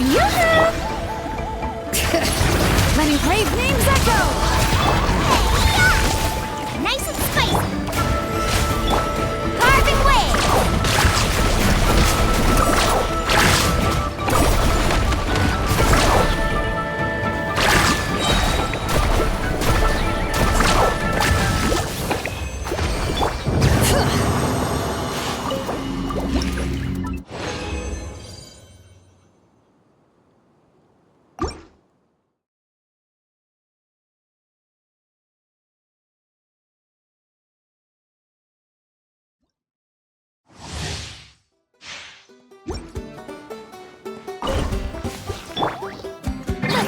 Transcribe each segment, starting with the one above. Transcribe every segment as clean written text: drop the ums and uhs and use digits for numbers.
Yoo-hoo! Letting brave names echo! Hey-ya! Nice and spicy! Carving waves!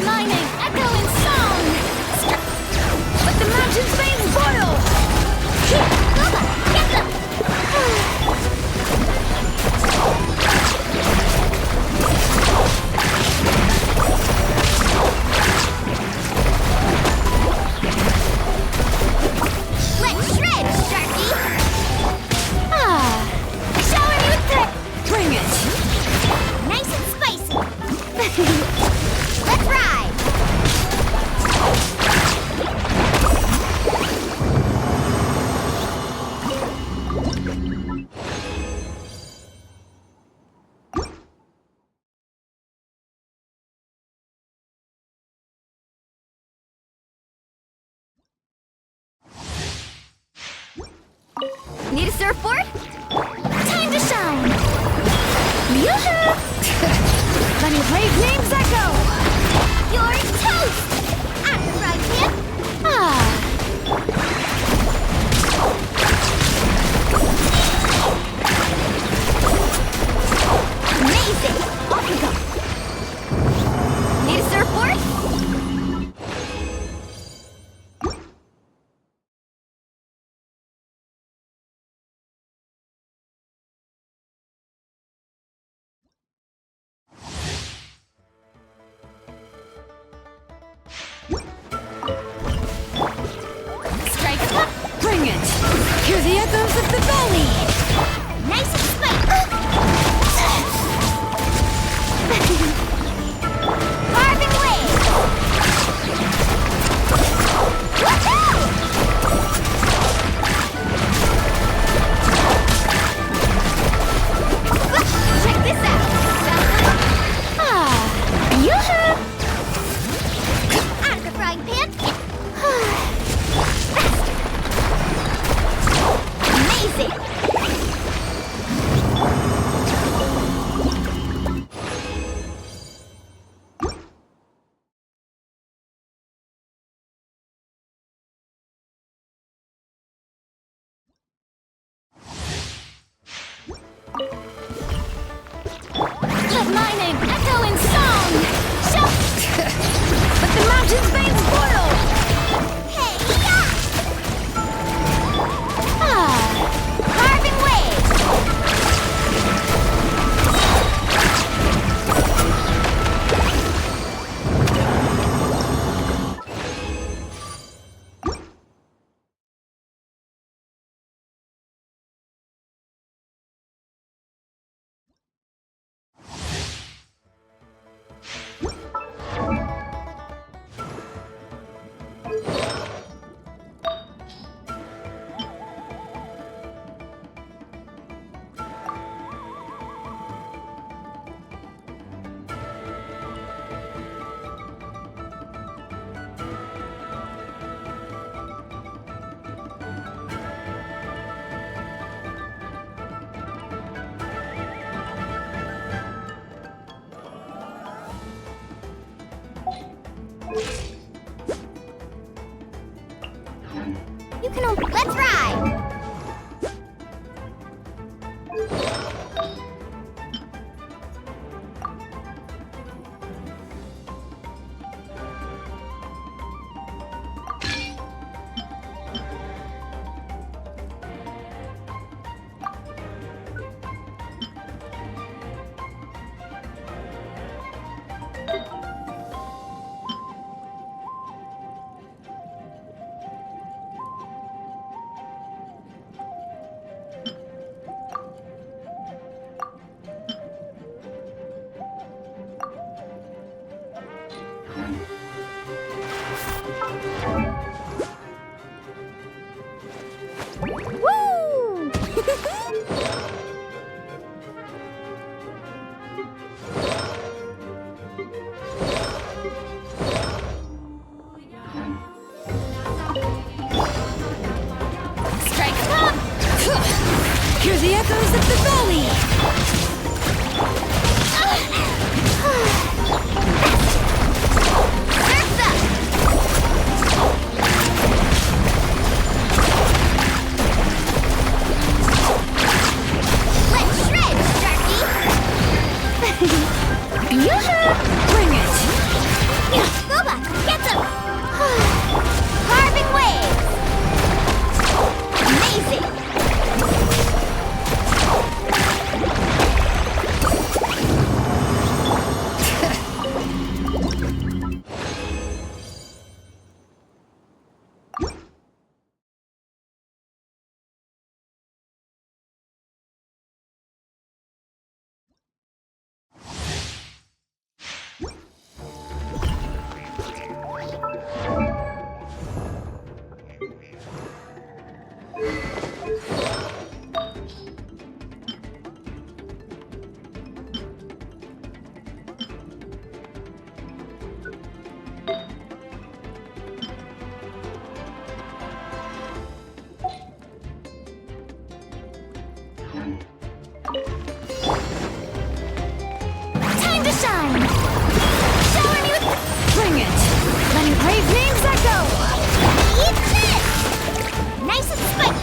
My name echo in song! Let the mountain's veins boil! Bubba, get them! Let's shred, Sharky! Shower me with tech! Bring it! Nice and spicy! Let's ride! Need a surfboard? Time to shine! Yoo-hoo! Letting brave names echo! You're toast! I'm the right hand! Amazing! Off we go! Need a surfboard? Bring it! Hear the echoes of the valley! Nice and spicy! Carving waves! Woohoo! Check this out! Yoo-hoo! Out of the frying pan! Amazing! Let my name echo in song! Let the mountain's veins boil! Hey-ya! Carving waves! You can let's ride! Woo! Strike up! Hear the echoes of the valley! Surf's up! Let's shred, Sharky! Yoo-hoo! Bring it! Boba, get them! Carving waves! Amazing! Time to shine! Shower me with... Bring it! Letting brave names echo! Eat this! Nice and spicy!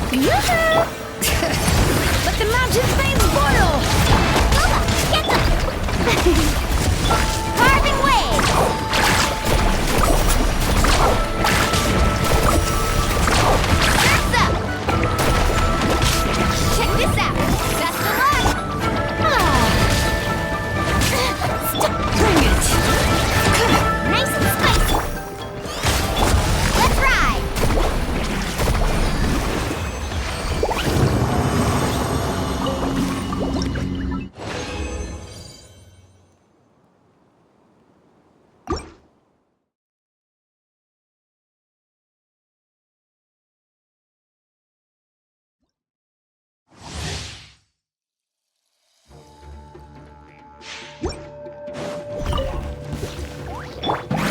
Yoo-hoo! Let the mountain's veins boil! Boba, get them! Carving waves! Surf's up! Check this out! Best of luck! Bring it! Nice and spicy! Let's ride!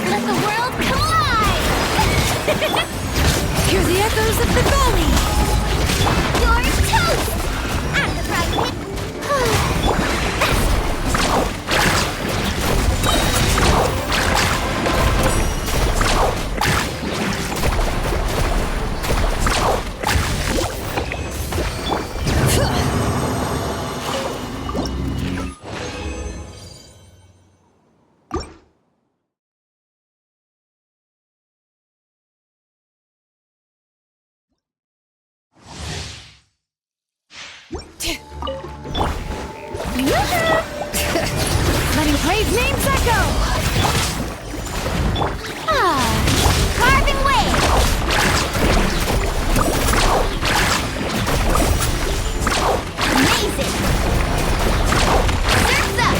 Let the world collide! Hear the echoes of the valley! You're toast! I'm the frog pit. Letting brave names echo! Carving waves! Amazing! Surf's up!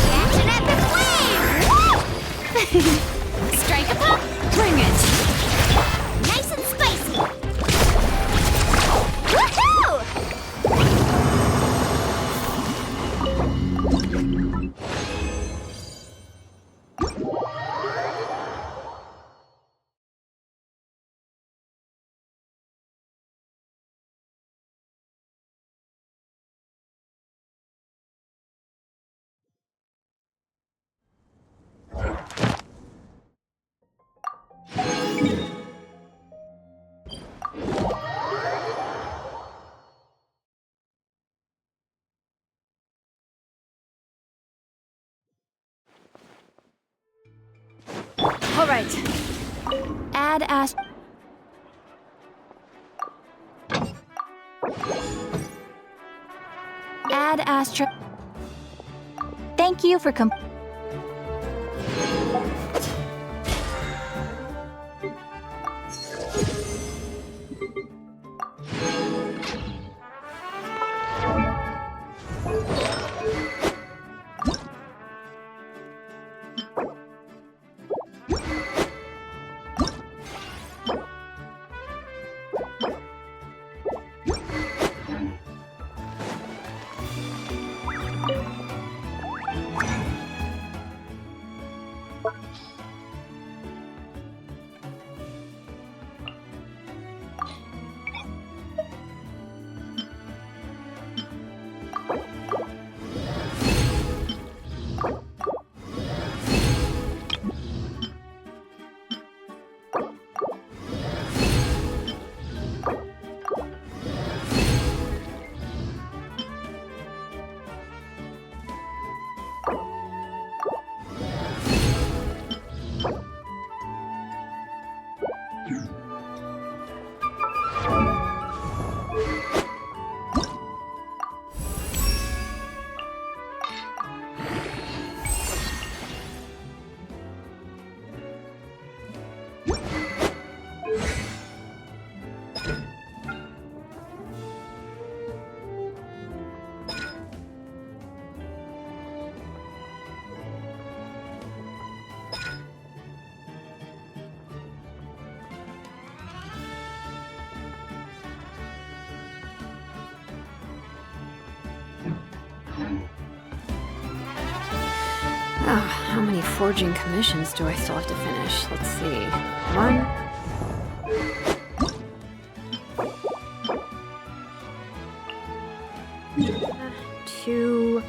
Catch an epic wave! Strike a pop! Bring it! Nice and spicy! Woohoo! All right. Add Ash. Ad Astra. Thank you for How many forging commissions do I still have to finish? Let's see. 1. 2.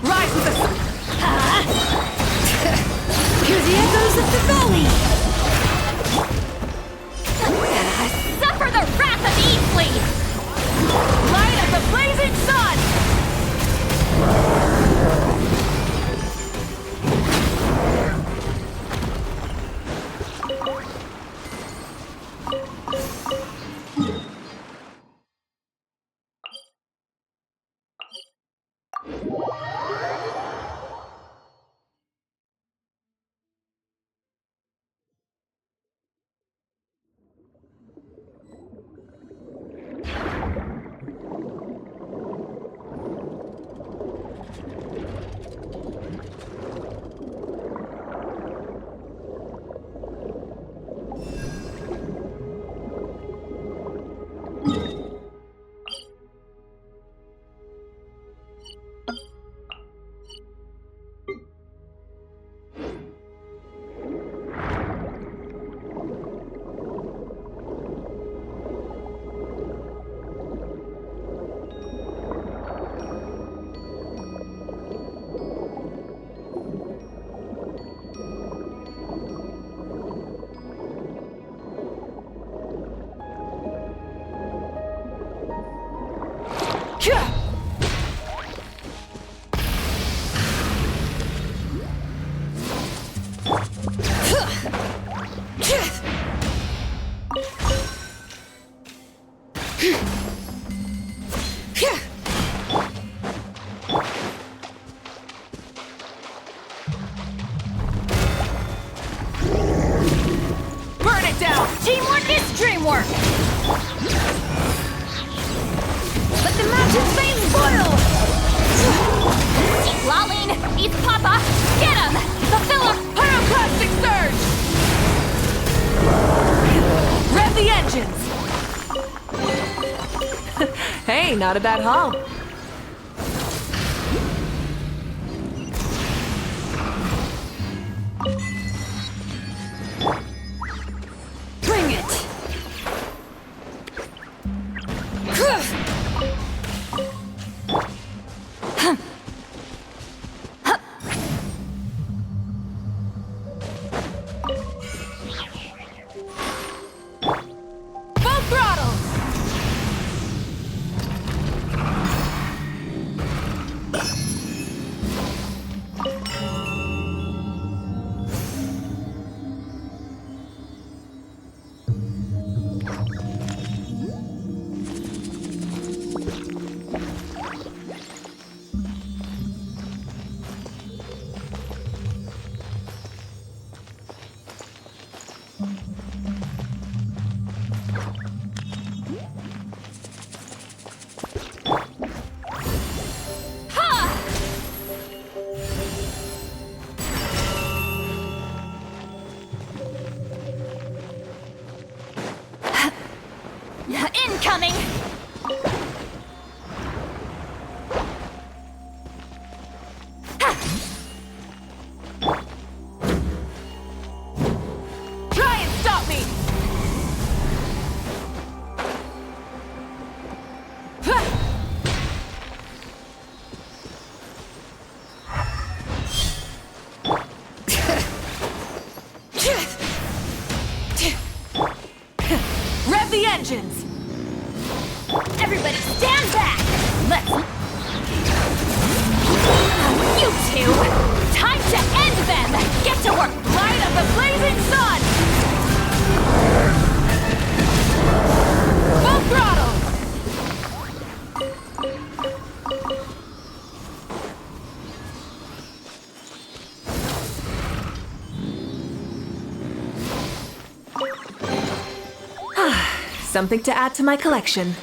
Rise with the sun! Here's the echoes of the valley! Suffer the wrath of Eastleigh! Light of the blazing sun! Burn it down! Teamwork is dreamwork! Let the mountain's veins boil! Keep lolling! Eat Papa! Get him! Fulfill a Pyroclastic surge! Rev the engines! Hey, not a bad haul. Bring it! Full throttle! Something to add to my collection.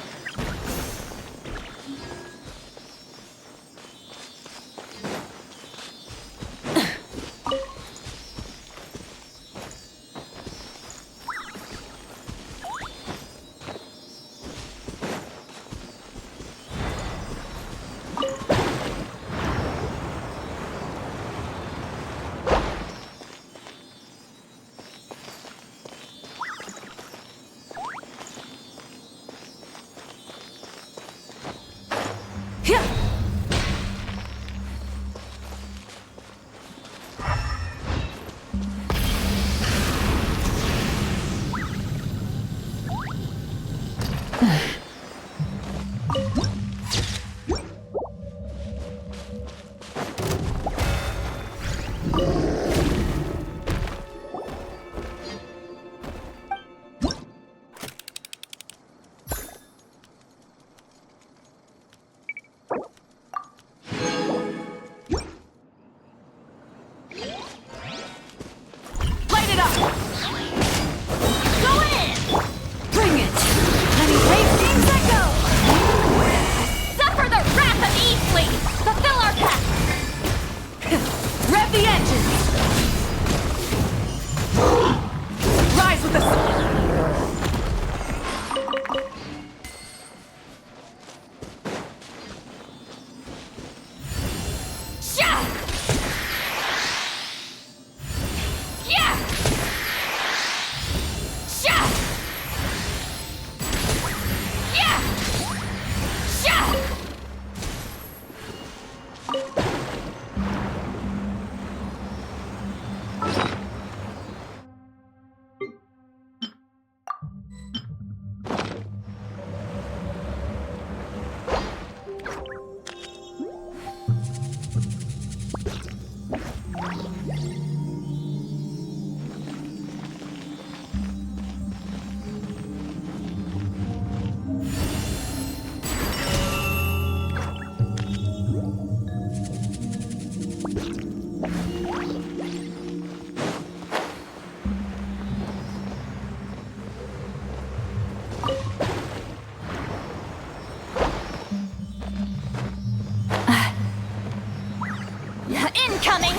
Incoming!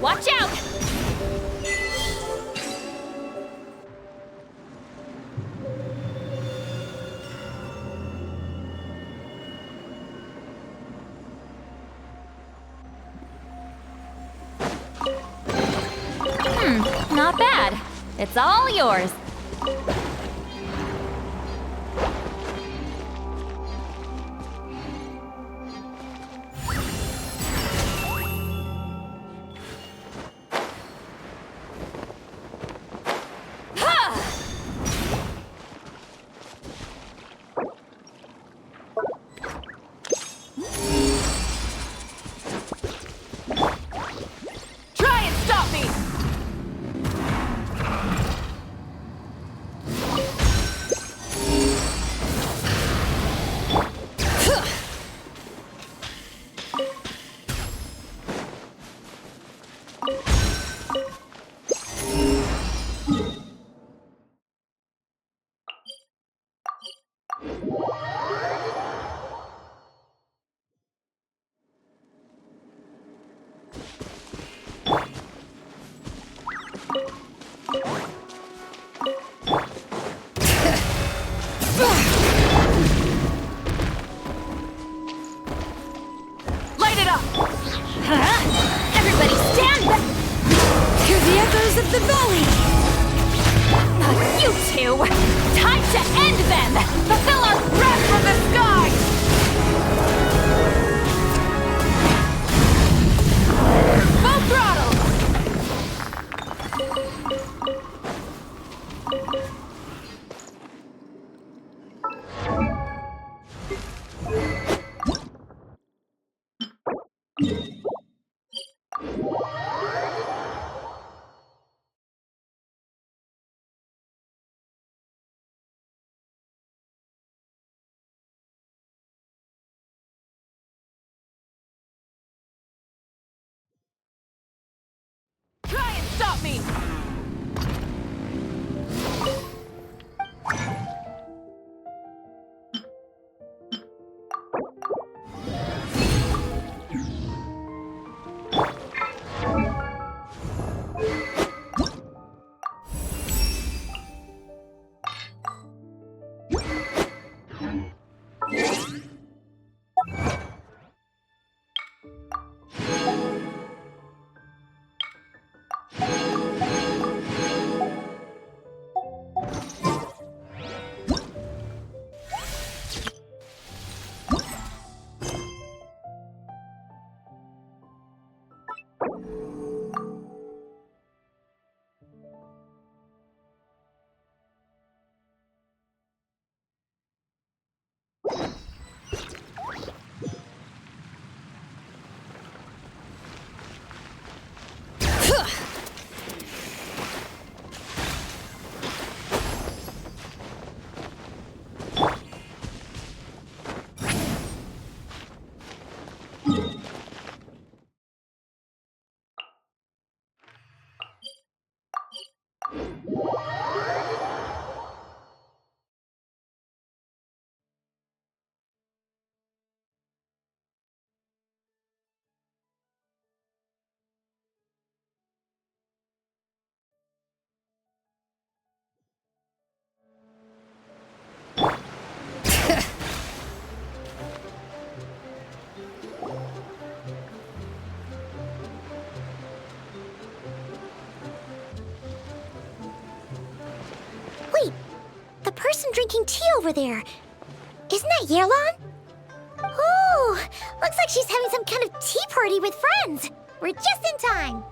Watch out! Not bad. It's all yours. Everybody stand back! Hear the echoes of the valley! Not you two! Time to end them! Fulfill our breath from the sky! Full throttle! Try and stop me! person drinking tea over there. Isn't that Yelan? Ooh, looks like she's having some kind of tea party with friends. We're just in time.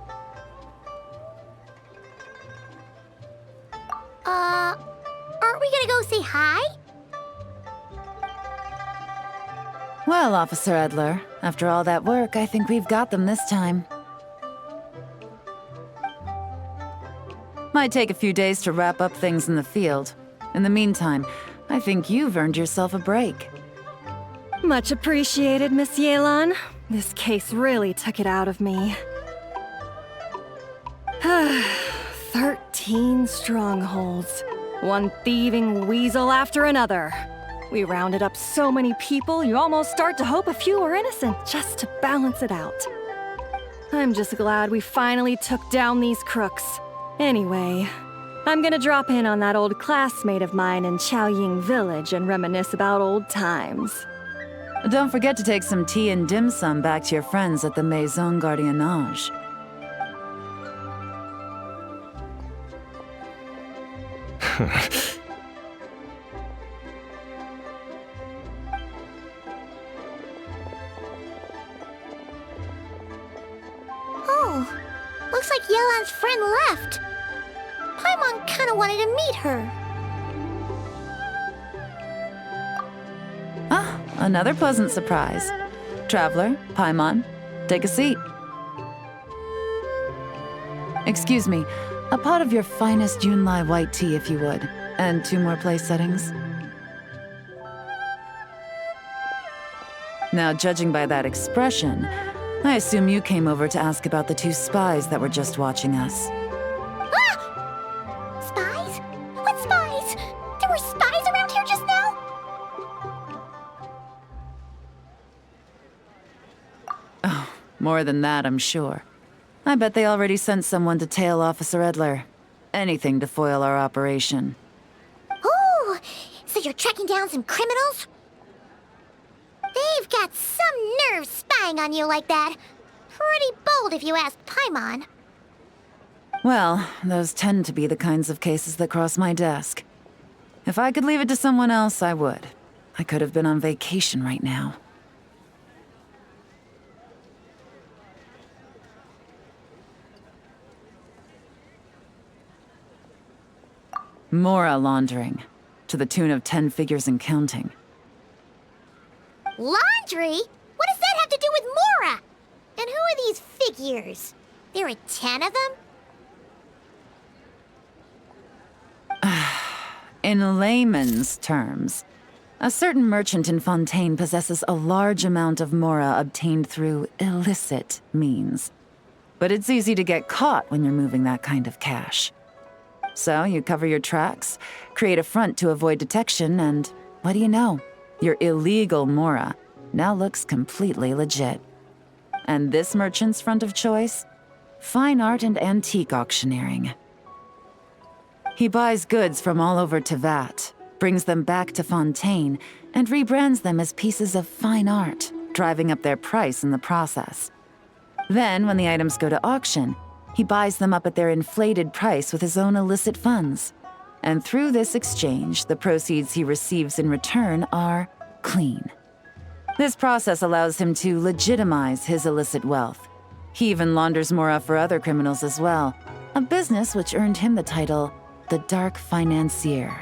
Aren't we gonna go say hi? Well, Officer Edler, after all that work, I think we've got them this time. Might take a few days to wrap up things in the field. In the meantime, I think you've earned yourself a break. Much appreciated, Miss Yelan. This case really took it out of me. 13 strongholds. One thieving weasel after another. We rounded up so many people, you almost start to hope a few were innocent, just to balance it out. I'm just glad we finally took down these crooks. Anyway, I'm gonna drop in on that old classmate of mine in Chaoying Village and reminisce about old times. Don't forget to take some tea and dim sum back to your friends at the Maison Gardiennage. Oh, looks like Yelan's friend left. Paimon kinda wanted to meet her. Ah, another pleasant surprise. Traveler, Paimon, take a seat. Excuse me, a pot of your finest Yunlai white tea if you would, and 2 more place settings. Now, judging by that expression, I assume you came over to ask about the 2 spies that were just watching us. Ah! Spies? What spies? There were spies around here just now? More than that, I'm sure. I bet they already sent someone to tail Officer Edler. Anything to foil our operation. Oh, so you're tracking down some criminals? They've got some nerve spying on you like that. Pretty bold if you ask Paimon. Well, those tend to be the kinds of cases that cross my desk. If I could leave it to someone else, I would. I could have been on vacation right now. Mora laundering, to the tune of 10 figures and counting. Laundry? What does that have to do with Mora? And who are these figures? There are 10 of them? In layman's terms, a certain merchant in Fontaine possesses a large amount of Mora obtained through illicit means. But it's easy to get caught when you're moving that kind of cash. So you cover your tracks, create a front to avoid detection, and what do you know? Your illegal Mora now looks completely legit. And this merchant's front of choice? Fine art and antique auctioneering. He buys goods from all over Tevat, brings them back to Fontaine, and rebrands them as pieces of fine art, driving up their price in the process. Then, when the items go to auction, he buys them up at their inflated price with his own illicit funds. And through this exchange, the proceeds he receives in return are clean. This process allows him to legitimize his illicit wealth. He even launders Mora for other criminals as well, a business which earned him the title, the Dark Financier.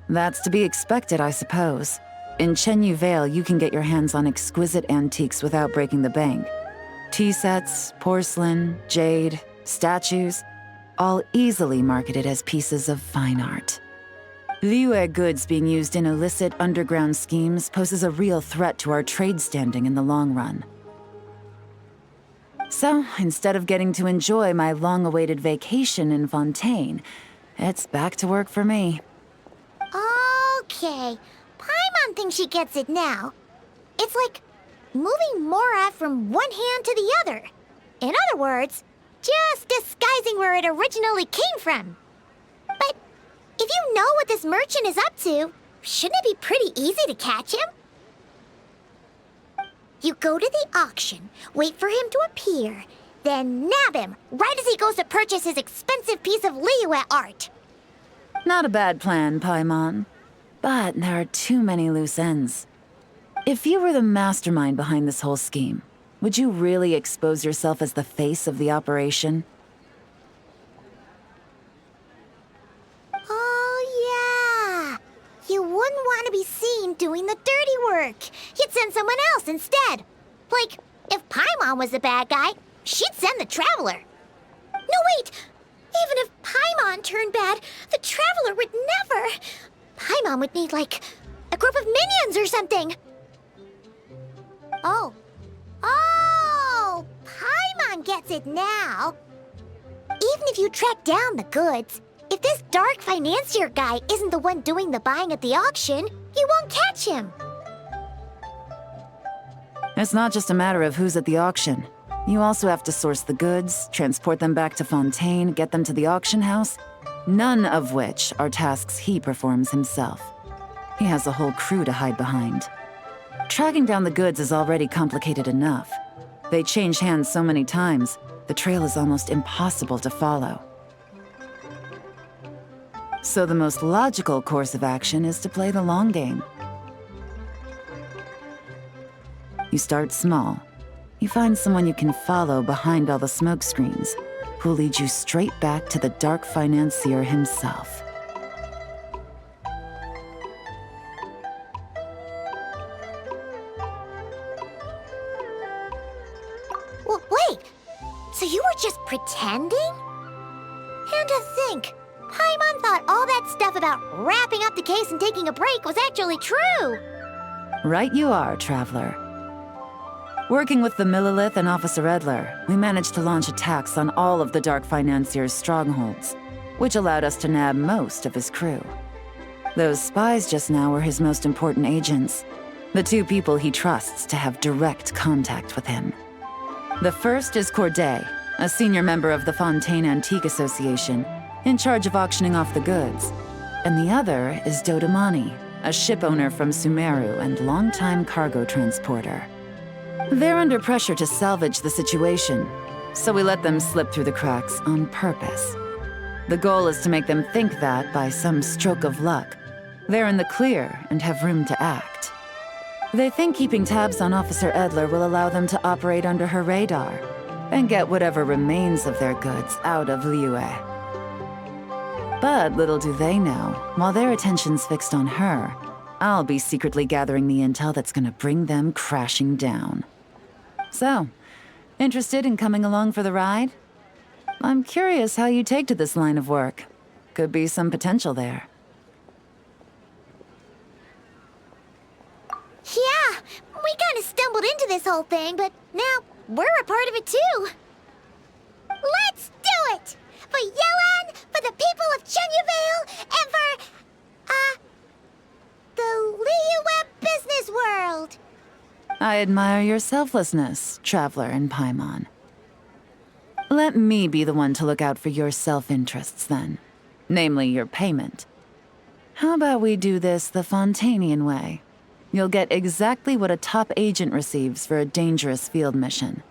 That's to be expected, I suppose. In Chenyu Vale, you can get your hands on exquisite antiques without breaking the bank. Tea sets, porcelain, jade, statues, all easily marketed as pieces of fine art. Liyue goods being used in illicit underground schemes poses a real threat to our trade standing in the long run. So, instead of getting to enjoy my long-awaited vacation in Fontaine, it's back to work for me. Okay, Paimon thinks she gets it now. It's like moving Mora from one hand to the other. In other words, just disguising where it originally came from. But if you know what this merchant is up to, shouldn't it be pretty easy to catch him? You go to the auction, wait for him to appear, then nab him right as he goes to purchase his expensive piece of Liyue art. Not a bad plan, Paimon. But there are too many loose ends. If you were the mastermind behind this whole scheme, would you really expose yourself as the face of the operation? Oh, yeah. You wouldn't want to be seen doing the dirty work. You'd send someone else instead. Like, if Paimon was the bad guy, she'd send the Traveler. No, wait! Even if Paimon turned bad, the Traveler would never. Paimon would need, like, a group of minions or something. Oh, Paimon gets it now. Even if you track down the goods, if this dark financier guy isn't the one doing the buying at the auction, you won't catch him. It's not just a matter of who's at the auction. You also have to source the goods, transport them back to Fontaine, get them to the auction house, none of which are tasks he performs himself. He has a whole crew to hide behind. Tracking down the goods is already complicated enough. They change hands so many times, the trail is almost impossible to follow. So the most logical course of action is to play the long game. You start small. You find someone you can follow behind all the smoke screens, who'll lead you straight back to the dark financier himself. Wait, so you were just pretending? And to think, Paimon thought all that stuff about wrapping up the case and taking a break was actually true. Right you are, Traveler. Working with the Millilith and Officer Edler, we managed to launch attacks on all of the Dark Financier's strongholds, which allowed us to nab most of his crew. Those spies just now were his most important agents, the two people he trusts to have direct contact with him. The first is Corday, a senior member of the Fontaine Antique Association, in charge of auctioning off the goods. And the other is Dodamani, a ship owner from Sumeru and longtime cargo transporter. They're under pressure to salvage the situation, so we let them slip through the cracks on purpose. The goal is to make them think that, by some stroke of luck, they're in the clear and have room to act. They think keeping tabs on Officer Edler will allow them to operate under her radar and get whatever remains of their goods out of Liyue. But little do they know, while their attention's fixed on her, I'll be secretly gathering the intel that's gonna bring them crashing down. So, interested in coming along for the ride? I'm curious how you take to this line of work. Could be some potential there. Yeah, we kind of stumbled into this whole thing, but now we're a part of it too. Let's do it! For Yelan, for the people of Chenyavale, and for, the Liyue business world. I admire your selflessness, Traveler and Paimon. Let me be the one to look out for your self-interests then. Namely, your payment. How about we do this the Fontainian way? You'll get exactly what a top agent receives for a dangerous field mission.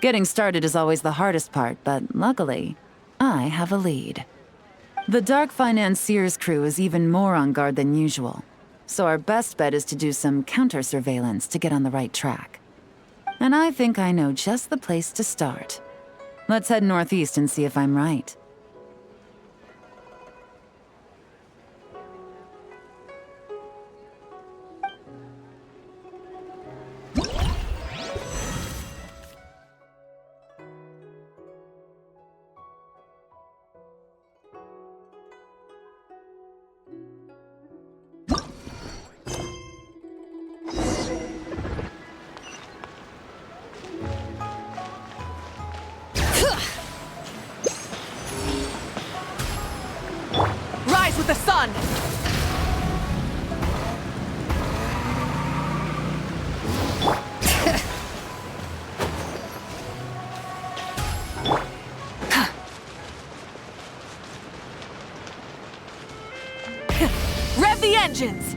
Getting started is always the hardest part, but luckily, I have a lead. The Dark Financier's crew is even more on guard than usual, so our best bet is to do some counter-surveillance to get on the right track. And I think I know just the place to start. Let's head northeast and see if I'm right. Rise with the sun! Rev the engines!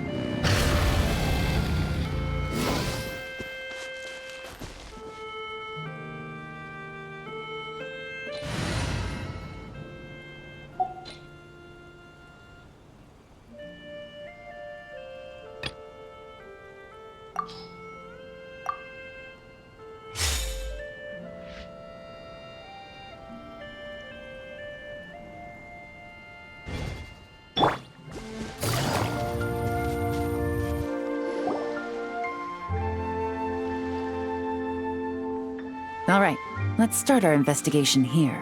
All right, let's start our investigation here.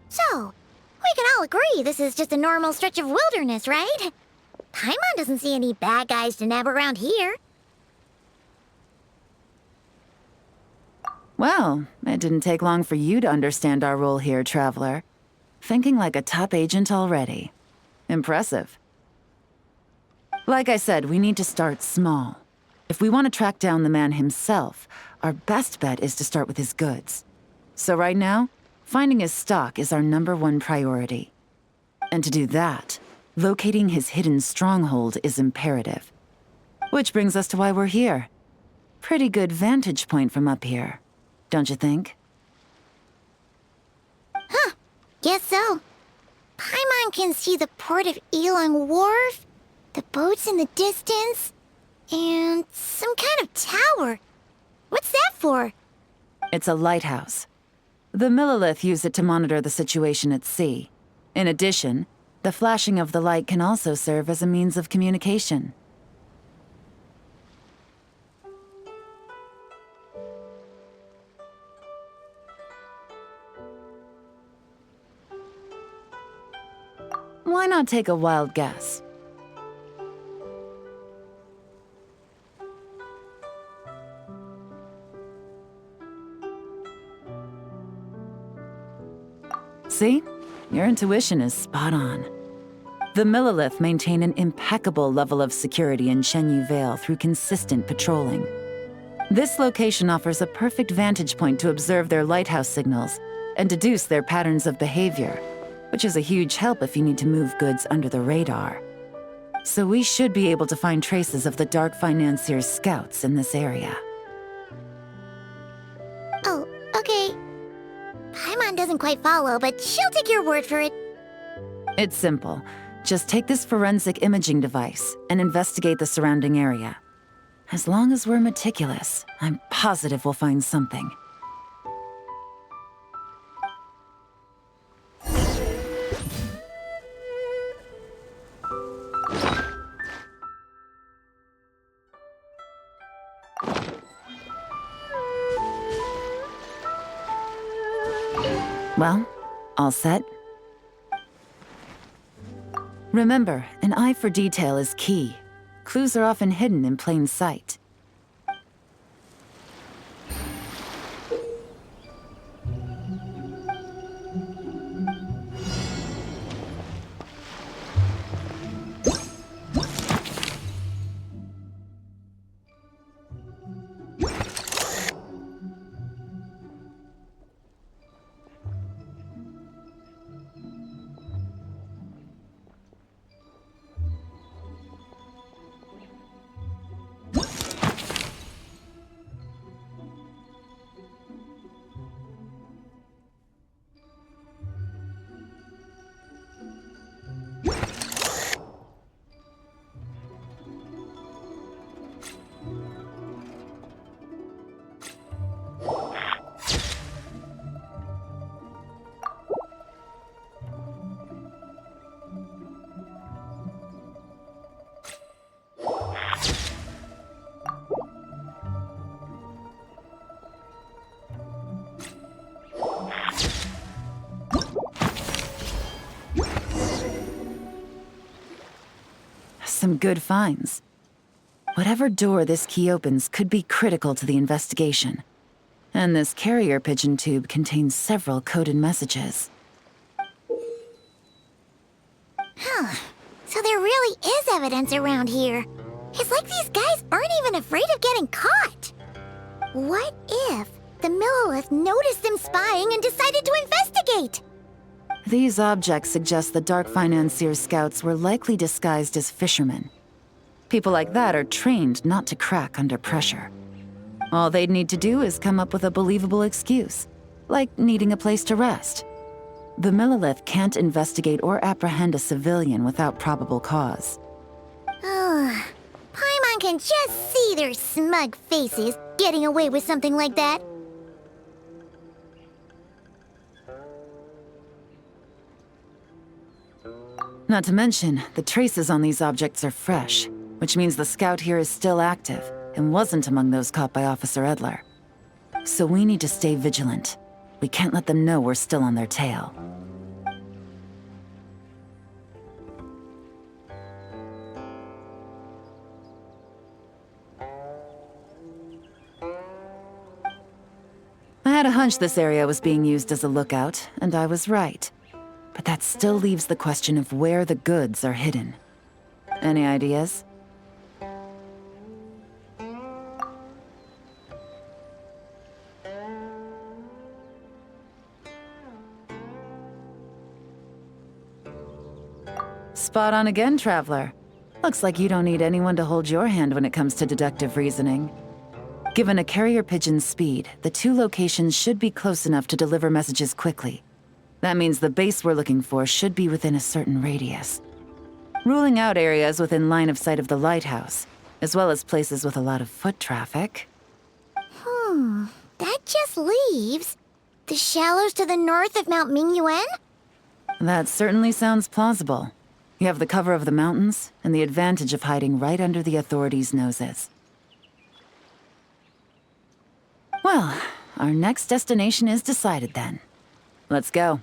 So, we can all agree this is just a normal stretch of wilderness, right? Paimon doesn't see any bad guys to nab around here. Well, it didn't take long for you to understand our role here, Traveler. Thinking like a top agent already. Impressive. Like I said, we need to start small. If we want to track down the man himself, our best bet is to start with his goods. So right now, finding his stock is our #1 priority. And to do that, locating his hidden stronghold is imperative. Which brings us to why we're here. Pretty good vantage point from up here, don't you think? Guess so. Paimon can see the port of Yelan Wharf, the boats in the distance, and some kind of tower. What's that for? It's a lighthouse. The Millilith use it to monitor the situation at sea. In addition, the flashing of the light can also serve as a means of communication. Why not take a wild guess? See? Your intuition is spot on. The Millilith maintain an impeccable level of security in Shenyu Vale through consistent patrolling. This location offers a perfect vantage point to observe their lighthouse signals and deduce their patterns of behavior, which is a huge help if you need to move goods under the radar. So we should be able to find traces of the Dark Financier's scouts in this area. Oh, okay. Paimon doesn't quite follow, but she'll take your word for it. It's simple. Just take this forensic imaging device and investigate the surrounding area. As long as we're meticulous, I'm positive we'll find something. Well, all set? Remember, an eye for detail is key. Clues are often hidden in plain sight. Some good finds. Whatever door this key opens could be critical to the investigation. And this carrier pigeon tube contains several coded messages. So there really is evidence around here. It's like these guys aren't even afraid of getting caught. What if the Millilith noticed them spying and decided to investigate? These objects suggest the Dark Financier scouts were likely disguised as fishermen. People like that are trained not to crack under pressure. All they'd need to do is come up with a believable excuse, like needing a place to rest. The Millilith can't investigate or apprehend a civilian without probable cause. Paimon can just see their smug faces getting away with something like that. Not to mention, the traces on these objects are fresh, which means the scout here is still active and wasn't among those caught by Officer Edler. So we need to stay vigilant. We can't let them know we're still on their tail. I had a hunch this area was being used as a lookout, and I was right. But that still leaves the question of where the goods are hidden. Any ideas? Spot on again, Traveler. Looks like you don't need anyone to hold your hand when it comes to deductive reasoning. Given a carrier pigeon's speed, the two locations should be close enough to deliver messages quickly. That means the base we're looking for should be within a certain radius. Ruling out areas within line of sight of the lighthouse, as well as places with a lot of foot traffic. That just leaves the shallows to the north of Mount Mingyuan? That certainly sounds plausible. You have the cover of the mountains, and the advantage of hiding right under the authorities' noses. Well, our next destination is decided then. Let's go.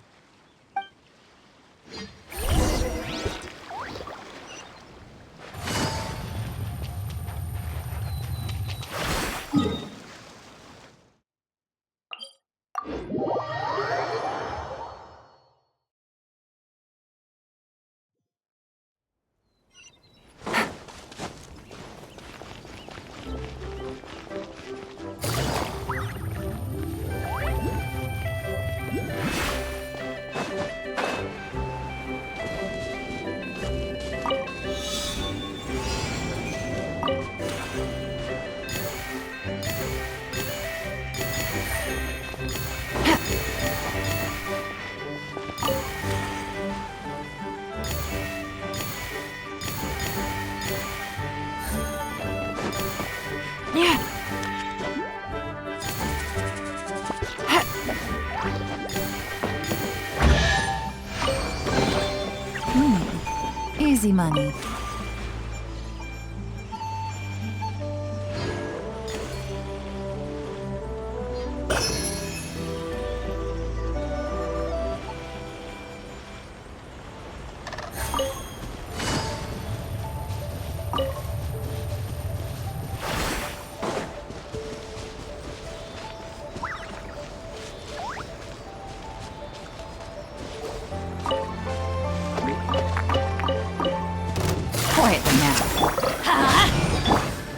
Easy money. Quiet them now.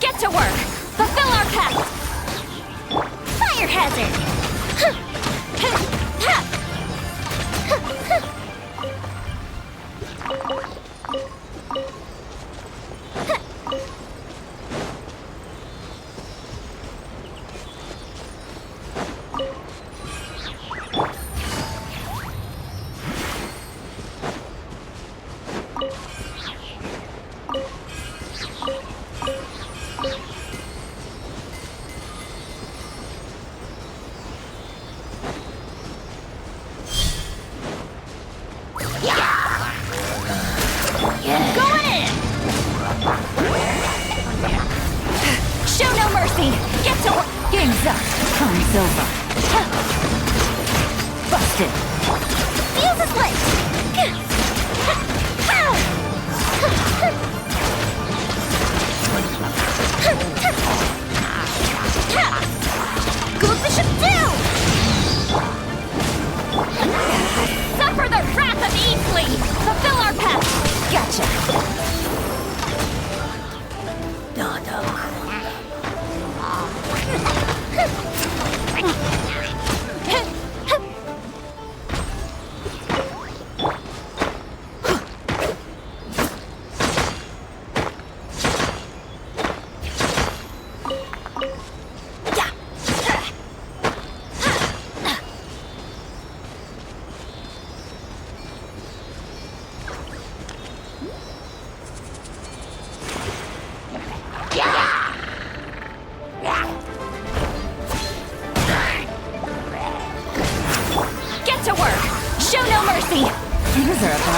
Get to work! Fulfill our pact! Fire hazard! Game's up. Time's over. Busted. Fuse is lit! Goose the ship down! Suffer the wrath of Eastleigh! Fulfill our pact! Gotcha.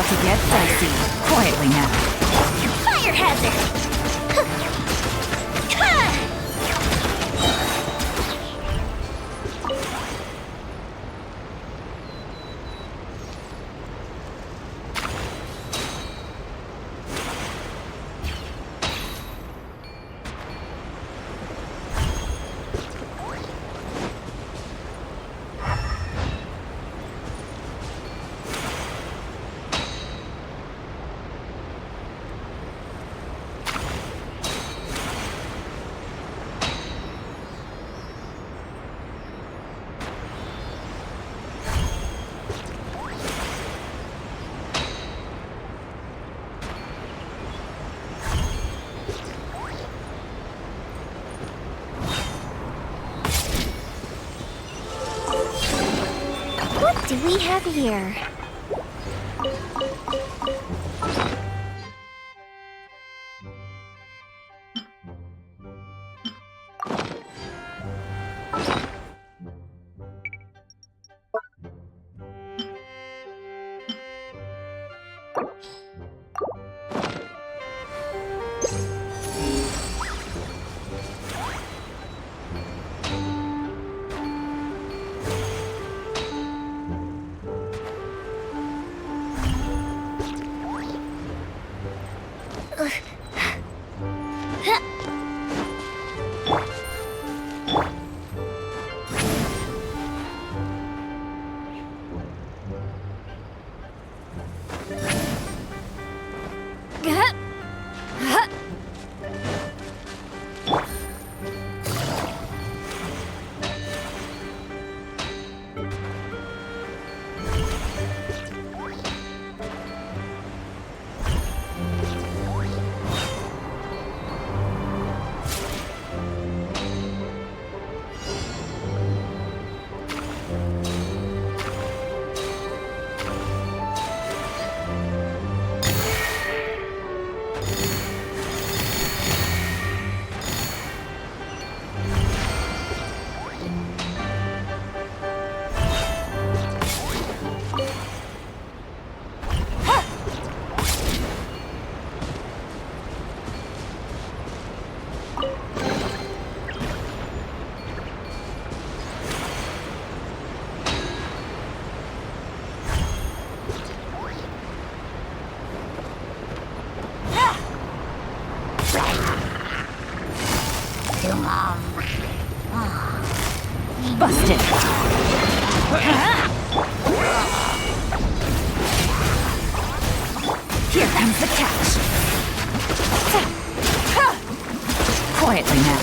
to get dicey. Quietly now. Fire hazard! What do we have here? Busted. Here comes the catch. Quietly now.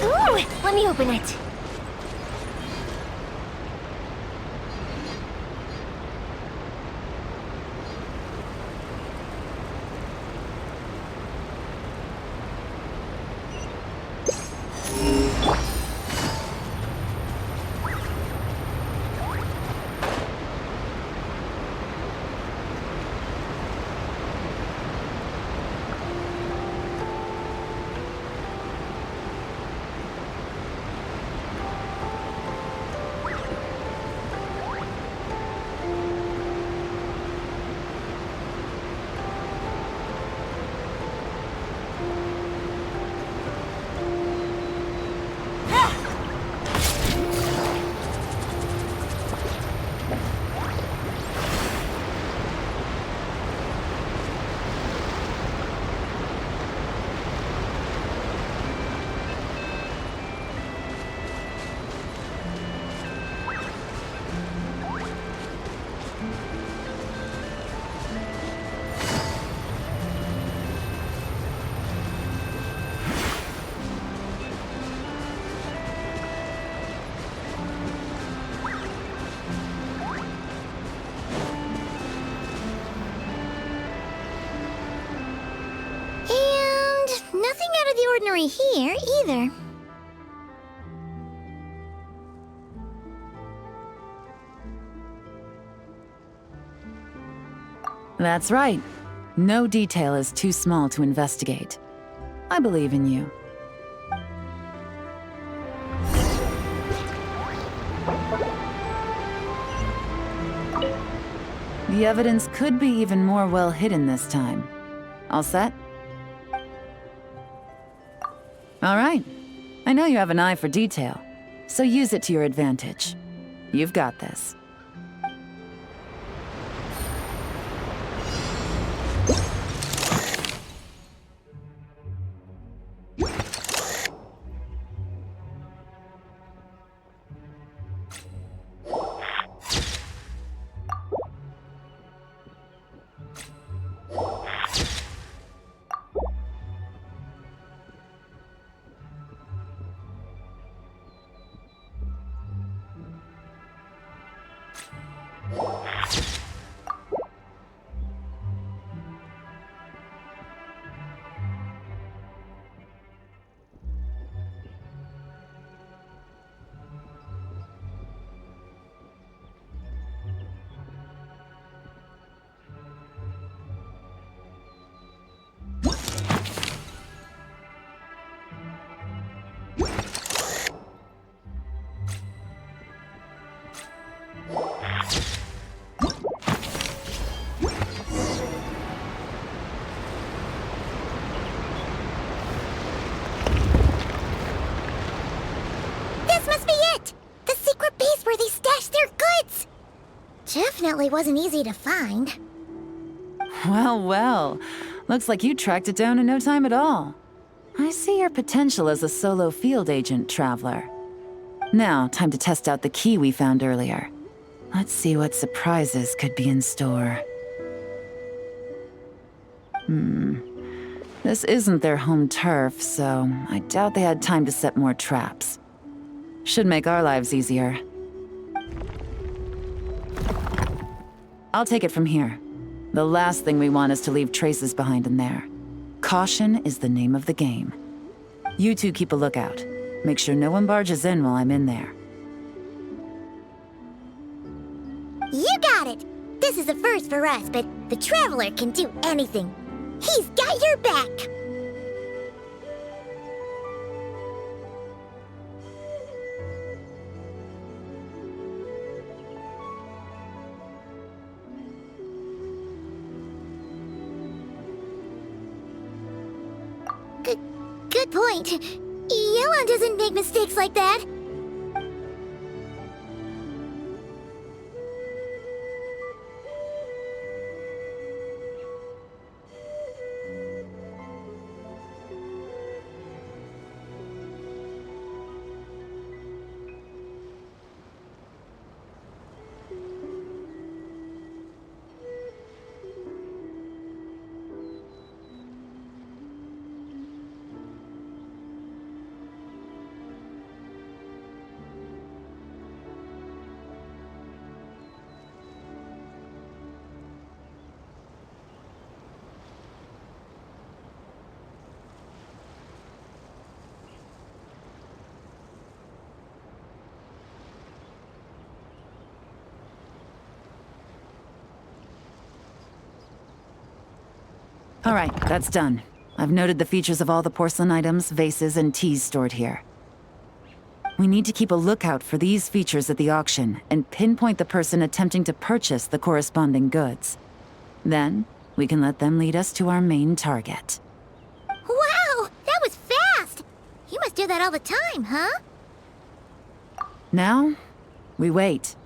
Ooh, let me open it. Nothing out of the ordinary here, either. That's right. No detail is too small to investigate. I believe in you. The evidence could be even more well hidden this time. All set? All right. I know you have an eye for detail, so use it to your advantage. You've got this. Definitely wasn't easy to find. Well, well. Looks like you tracked it down in no time at all. I see your potential as a solo field agent, Traveler. Now, time to test out the key we found earlier. Let's see what surprises could be in store. This isn't their home turf, so I doubt they had time to set more traps. Should make our lives easier. I'll take it from here. The last thing we want is to leave traces behind in there. Caution is the name of the game. You two keep a lookout. Make sure no one barges in while I'm in there. You got it! This is a first for us, but the Traveler can do anything. He's got your back! Good point. Yelan doesn't make mistakes like that. All right, that's done. I've noted the features of all the porcelain items, vases, and teas stored here. We need to keep a lookout for these features at the auction and pinpoint the person attempting to purchase the corresponding goods. Then, we can let them lead us to our main target. Wow, that was fast! You must do that all the time, huh? Now, we wait.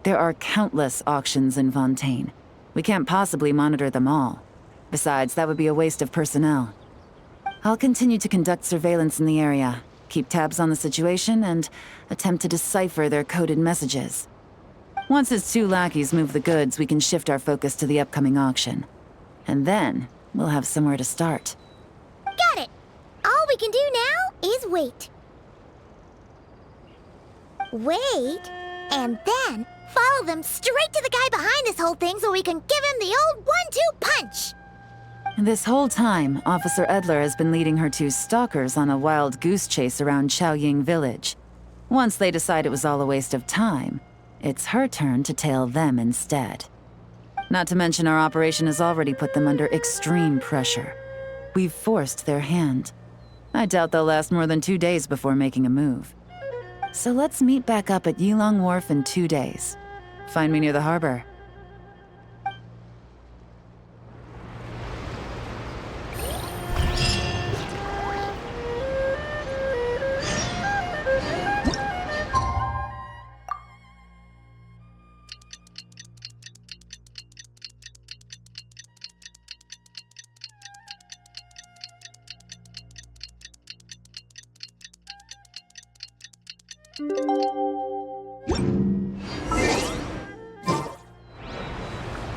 There are countless auctions in Fontaine. We can't possibly monitor them all. Besides, that would be a waste of personnel. I'll continue to conduct surveillance in the area, keep tabs on the situation, and attempt to decipher their coded messages. Once his two lackeys move the goods, we can shift our focus to the upcoming auction. And then, we'll have somewhere to start. Got it! All we can do now is wait. Wait, and then follow them straight to the guy behind this whole thing so we can give him the old 1-2 punch! This whole time, Officer Edler has been leading her two stalkers on a wild goose chase around Chaoying Village. Once they decide it was all a waste of time, it's her turn to tail them instead. Not to mention our operation has already put them under extreme pressure. We've forced their hand. I doubt they'll last more than 2 days before making a move. So let's meet back up at Yelan Wharf in 2 days. Find me near the harbor.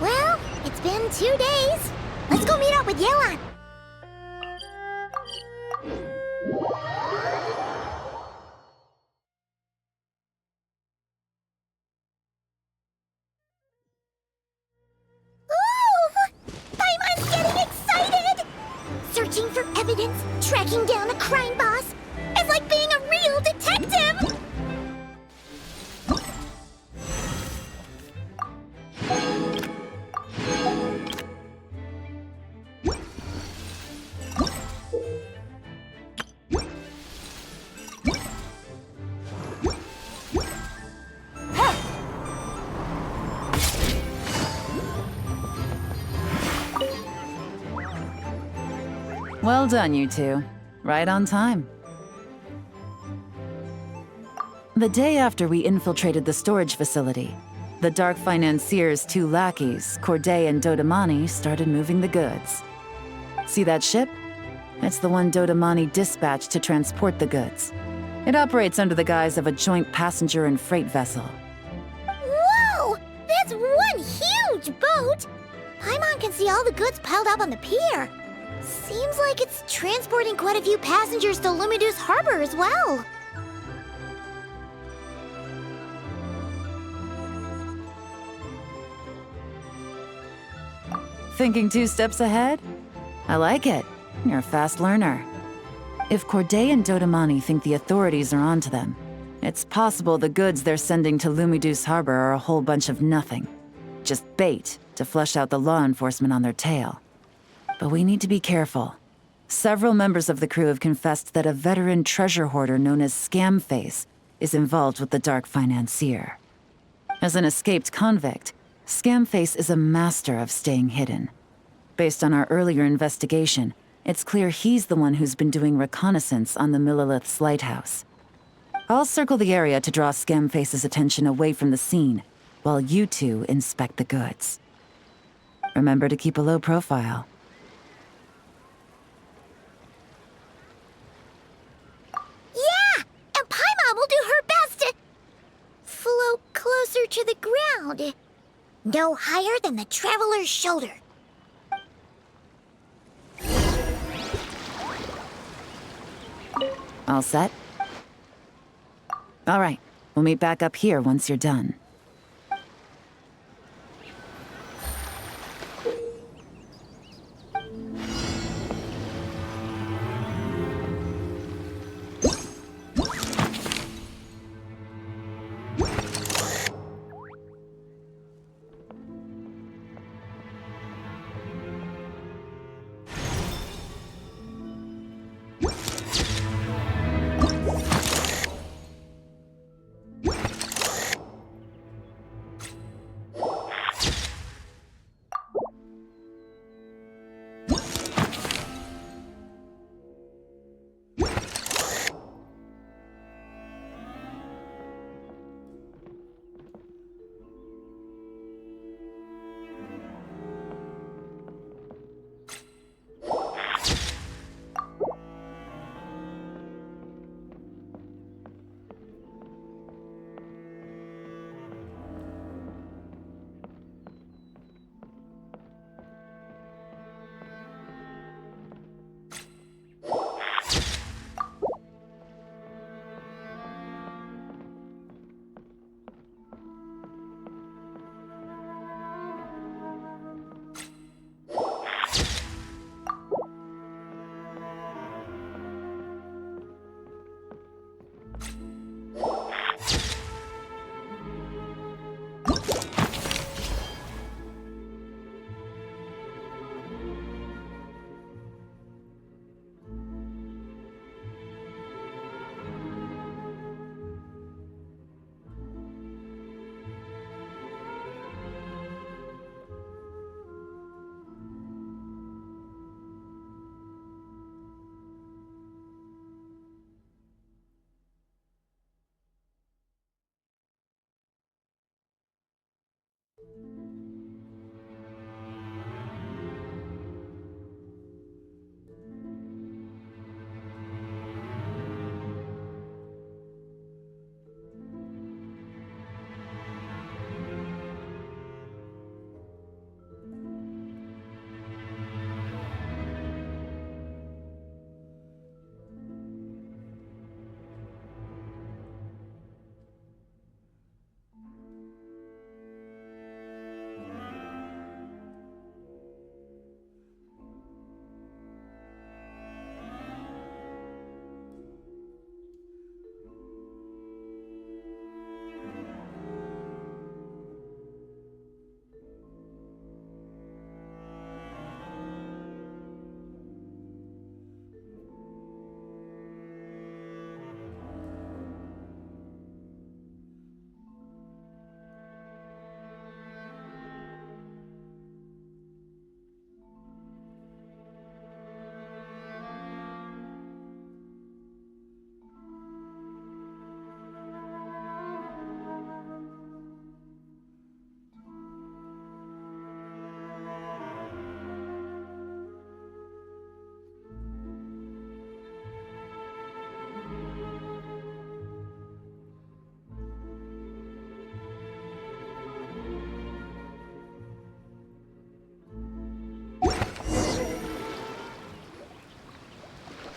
Well, it's been 2 days. Let's go meet up with Yelan. Ooh! Paimon's getting excited! Searching for evidence, tracking down a crime boss. It's like being a real detective! Well done, you two. Right on time. The day after we infiltrated the storage facility, the Dark Financier's 2 lackeys, Corday and Dodamani, started moving the goods. See that ship? It's the one Dodamani dispatched to transport the goods. It operates under the guise of a joint passenger and freight vessel. Whoa! That's one huge boat! Paimon can see all the goods piled up on the pier. Seems like it's transporting quite a few passengers to Lumidus Harbor as well. Thinking 2 steps ahead? I like it. You're a fast learner. If Corday and Dodamani think the authorities are onto them, it's possible the goods they're sending to Lumidus Harbor are a whole bunch of nothing. Just bait to flush out the law enforcement on their tail. But we need to be careful. Several members of the crew have confessed that a veteran treasure hoarder known as Scamface is involved with the Dark Financier. As an escaped convict, Scamface is a master of staying hidden. Based on our earlier investigation, it's clear he's the one who's been doing reconnaissance on the Millilith's lighthouse. I'll circle the area to draw Scamface's attention away from the scene, while you two inspect the goods. Remember to keep a low profile. Yeah! And Paimon will do her best to float closer to the ground. No higher than the traveler's shoulder. All set? All right, we'll meet back up here once you're done.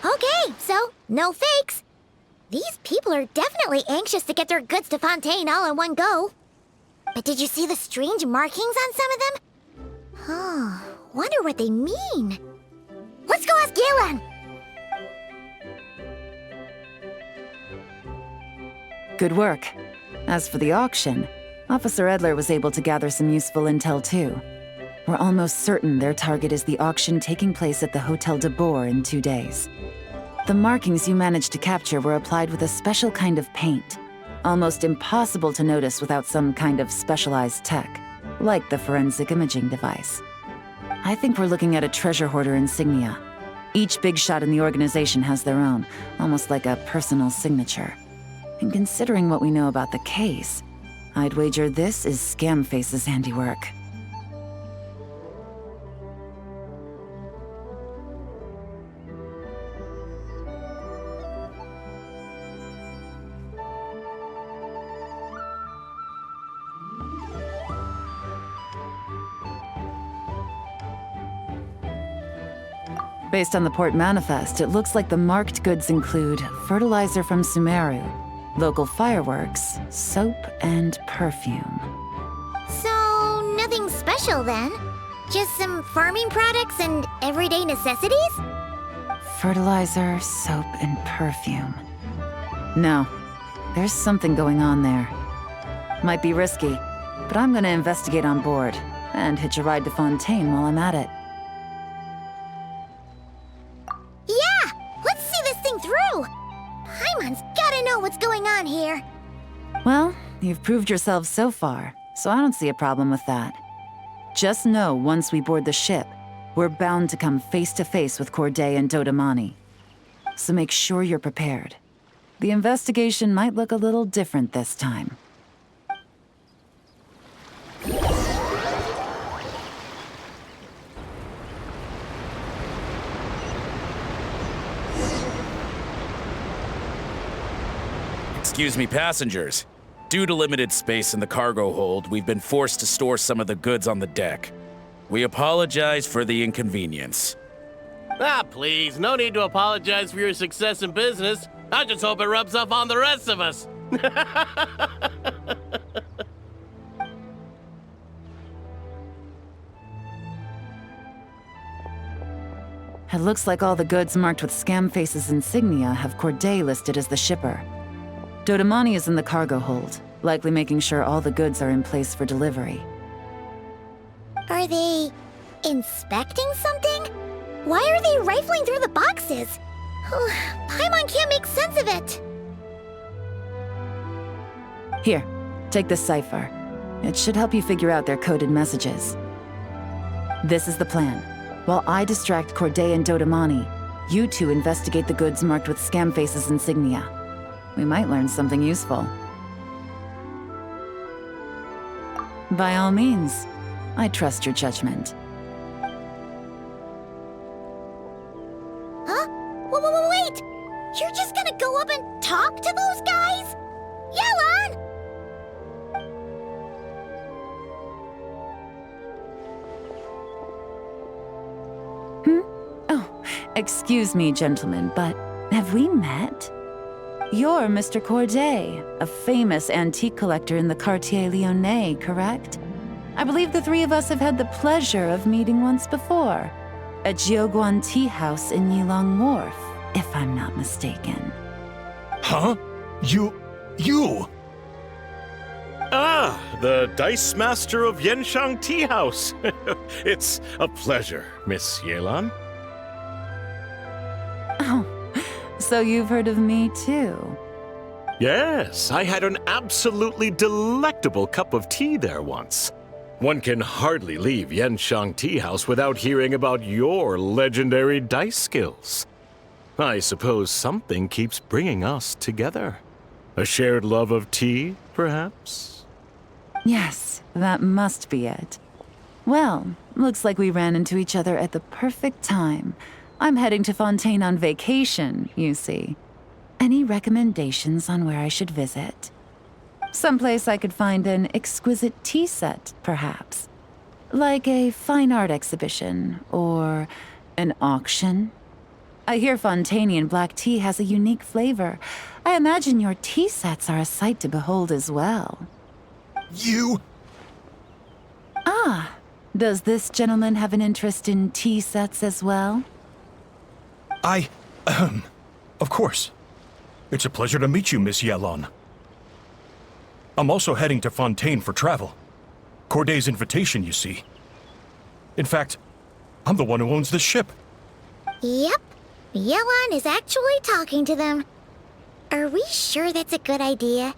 Okay, so no fakes. These people are definitely anxious to get their goods to Fontaine all in one go. But did you see the strange markings on some of them? Oh, wonder what they mean. Let's go ask Yelan. Good work. As for the auction, Officer Edler was able to gather some useful intel too. We're almost certain their target is the auction taking place at the Hotel de Boer in 2 days. The markings you managed to capture were applied with a special kind of paint, almost impossible to notice without some kind of specialized tech, like the forensic imaging device. I think we're looking at a treasure hoarder insignia. Each big shot in the organization has their own, almost like a personal signature. And considering what we know about the case, I'd wager this is Scamface's handiwork. Based on the port manifest, it looks like the marked goods include fertilizer from Sumeru, local fireworks, soap, and perfume. So, nothing special then? Just some farming products and everyday necessities? Fertilizer, soap, and perfume. No, there's something going on there. Might be risky, but I'm gonna investigate on board and hitch a ride to Fontaine while I'm at it. Yeah! Let's see this thing through! Paimon's gotta know what's going on here. Well, you've proved yourself so far, so I don't see a problem with that. Just know once we board the ship, we're bound to come face to face with Corday and Dodamani. So make sure you're prepared. The investigation might look a little different this time. Excuse me, passengers. Due to limited space in the cargo hold, we've been forced to store some of the goods on the deck. We apologize for the inconvenience. Ah, please, no need to apologize for your success in business. I just hope it rubs off on the rest of us. It looks like all the goods marked with Scamface's insignia have Corday listed as the shipper. Dodamani is in the cargo hold, likely making sure all the goods are in place for delivery. Are they inspecting something? Why are they rifling through the boxes? Paimon can't make sense of it. Here, take this cipher. It should help you figure out their coded messages. This is the plan. While I distract Corday and Dodamani, you two investigate the goods marked with Scamface's insignia. We might learn something useful. By all means, I trust your judgment. Huh? Wait! You're just gonna go up and talk to those guys? Yelan! Oh, excuse me, gentlemen, but have we met? You're Mr. Corday, a famous antique collector in the Quartier Lyonnais, correct? I believe the three of us have had the pleasure of meeting once before, at Jiuguan Tea House in Yelan Wharf, if I'm not mistaken. Huh? You? Ah, the Dice Master of Yenshang Tea House. It's a pleasure, Miss Yelan. Oh, so you've heard of me too? Yes, I had an absolutely delectable cup of tea there once. One can hardly leave Yenshang Tea House without hearing about your legendary dice skills. I suppose something keeps bringing us together. A shared love of tea, perhaps? Yes, that must be it. Well, looks like we ran into each other at the perfect time. I'm heading to Fontaine on vacation, you see. Any recommendations on where I should visit? Someplace I could find an exquisite tea set, perhaps. Like a fine art exhibition, or an auction. I hear Fontainian black tea has a unique flavor. I imagine your tea sets are a sight to behold as well. You? Ah, does this gentleman have an interest in tea sets as well? Of course. It's a pleasure to meet you, Miss Yelan. I'm also heading to Fontaine for travel. Corday's invitation, you see. In fact, I'm the one who owns the ship. Yep. Yelan is actually talking to them. Are we sure that's a good idea?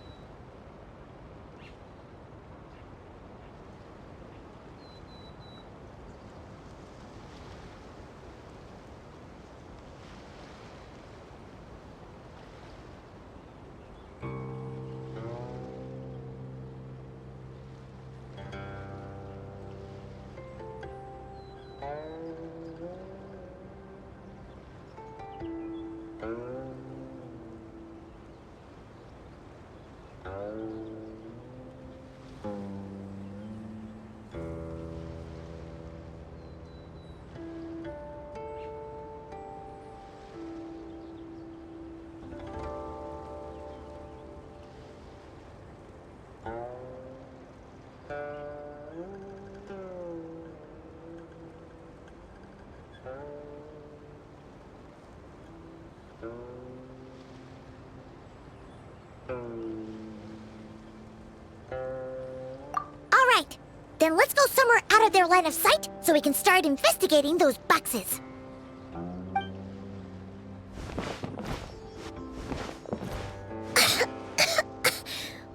Alright, then let's go somewhere out of their line of sight so we can start investigating those boxes.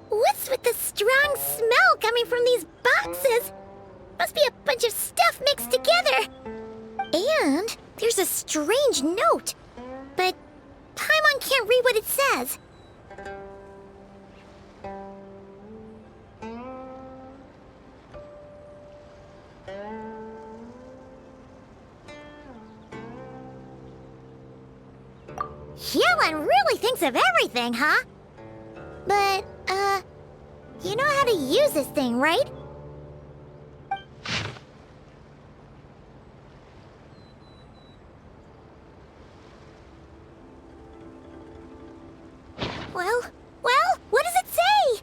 What's with the strong smell coming from these boxes? Must be a bunch of stuff mixed together. And there's a strange note, but Paimon can't read what it says. Yelan really thinks of everything, huh? But, you know how to use this thing, right? Well, what does it say?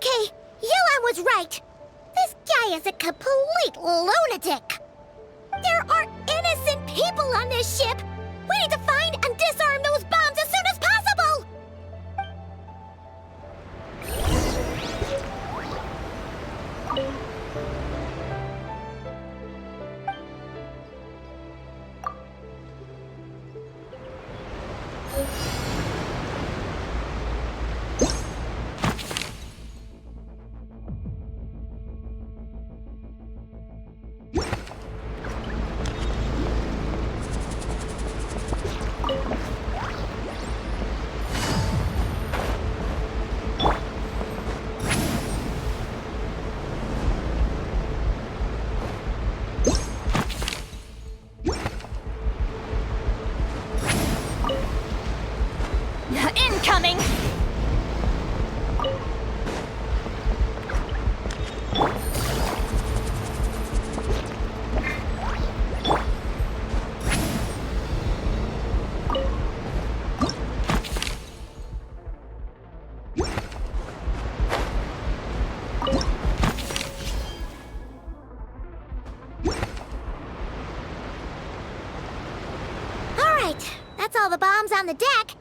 Okay, Yelan was right. This guy is a complete lunatic. There are innocent people on this ship. We need to find and disarm those bombs as soon as possible! Incoming! All right, that's all the bombs on the deck.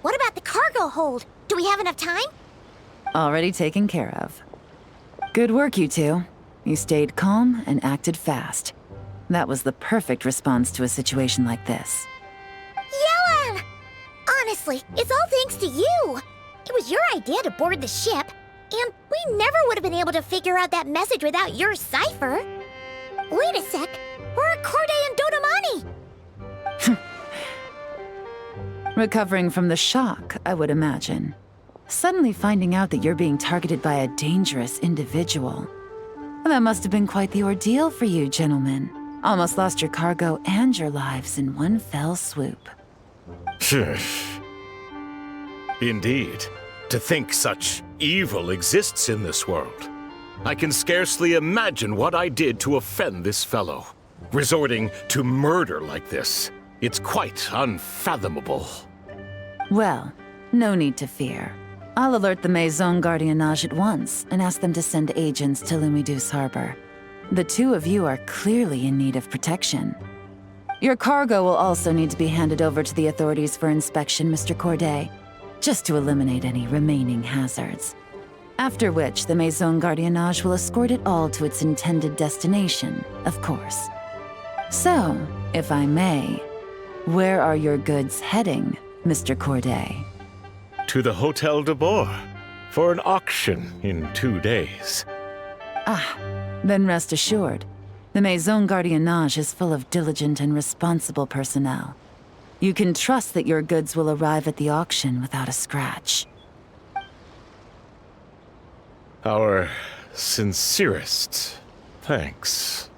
What about the cargo hold? Do we have enough time? Already taken care of. Good work, you two. You stayed calm and acted fast. That was the perfect response to a situation like this. Yelan! Honestly, it's all thanks to you. It was your idea to board the ship, and we never would have been able to figure out that message without your cipher. Wait a sec, where are Corday and Dodomani? Recovering from the shock, I would imagine. Suddenly finding out that you're being targeted by a dangerous individual. That must have been quite the ordeal for you, gentlemen. Almost lost your cargo and your lives in one fell swoop. Indeed. To think such evil exists in this world. I can scarcely imagine what I did to offend this fellow. Resorting to murder like this. It's quite unfathomable. Well, no need to fear. I'll alert the Maison Gardiennage at once and ask them to send agents to Lumidus Harbor. The two of you are clearly in need of protection. Your cargo will also need to be handed over to the authorities for inspection, Mr. Corday, just to eliminate any remaining hazards. After which, the Maison Gardiennage will escort it all to its intended destination, of course. So, if I may, where are your goods heading, Mr. Corday? To the Hotel de Boer for an auction in 2 days. Ah, then rest assured, the Maison Gardiennage is full of diligent and responsible personnel. You can trust that your goods will arrive at the auction without a scratch. Our sincerest thanks.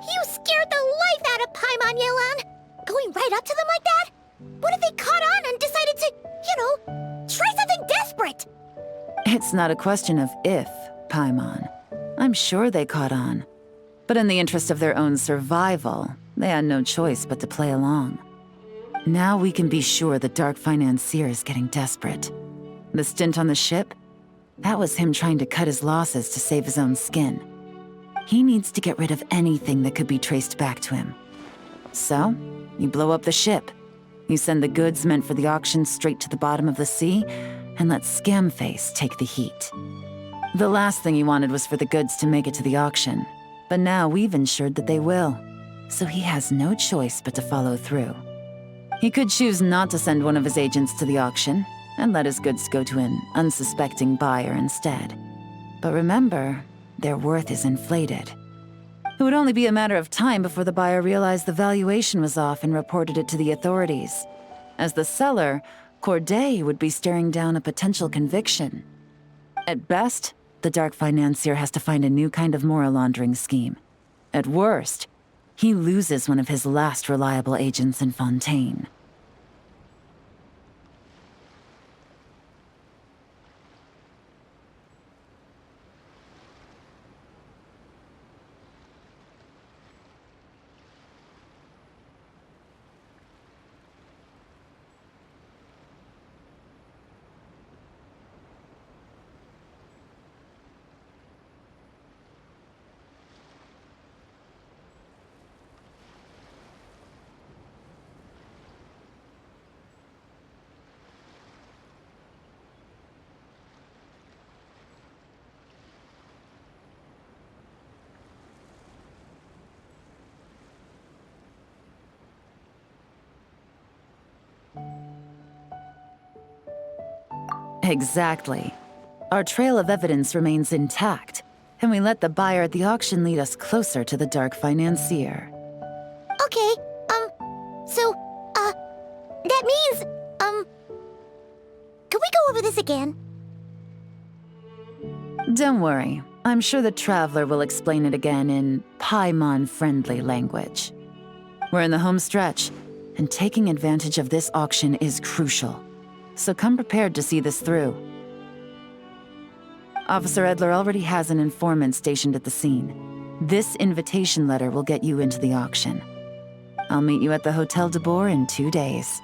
You scared the life out of Paimon, Yelan! Going right up to them like that? What if they caught on and decided to, try something desperate? It's not a question of if, Paimon. I'm sure they caught on. But in the interest of their own survival, they had no choice but to play along. Now we can be sure the Dark Financier is getting desperate. The stint on the ship? That was him trying to cut his losses to save his own skin. He needs to get rid of anything that could be traced back to him. So, you blow up the ship. You send the goods meant for the auction straight to the bottom of the sea, and let Scamface take the heat. The last thing he wanted was for the goods to make it to the auction, but now we've ensured that they will, so he has no choice but to follow through. He could choose not to send one of his agents to the auction, and let his goods go to an unsuspecting buyer instead. But remember, their worth is inflated. It would only be a matter of time before the buyer realized the valuation was off and reported it to the authorities. As the seller, Corday would be staring down a potential conviction. At best, the dark financier has to find a new kind of mora laundering scheme. At worst, he loses one of his last reliable agents in Fontaine. Exactly. Our trail of evidence remains intact, and we let the buyer at the auction lead us closer to the dark financier. Okay, that means, can we go over this again? Don't worry. I'm sure the Traveler will explain it again in Paimon-friendly language. We're in the home stretch, and taking advantage of this auction is crucial. So come prepared to see this through. Officer Edler already has an informant stationed at the scene. This invitation letter will get you into the auction. I'll meet you at the Hotel de Boer in 2 days.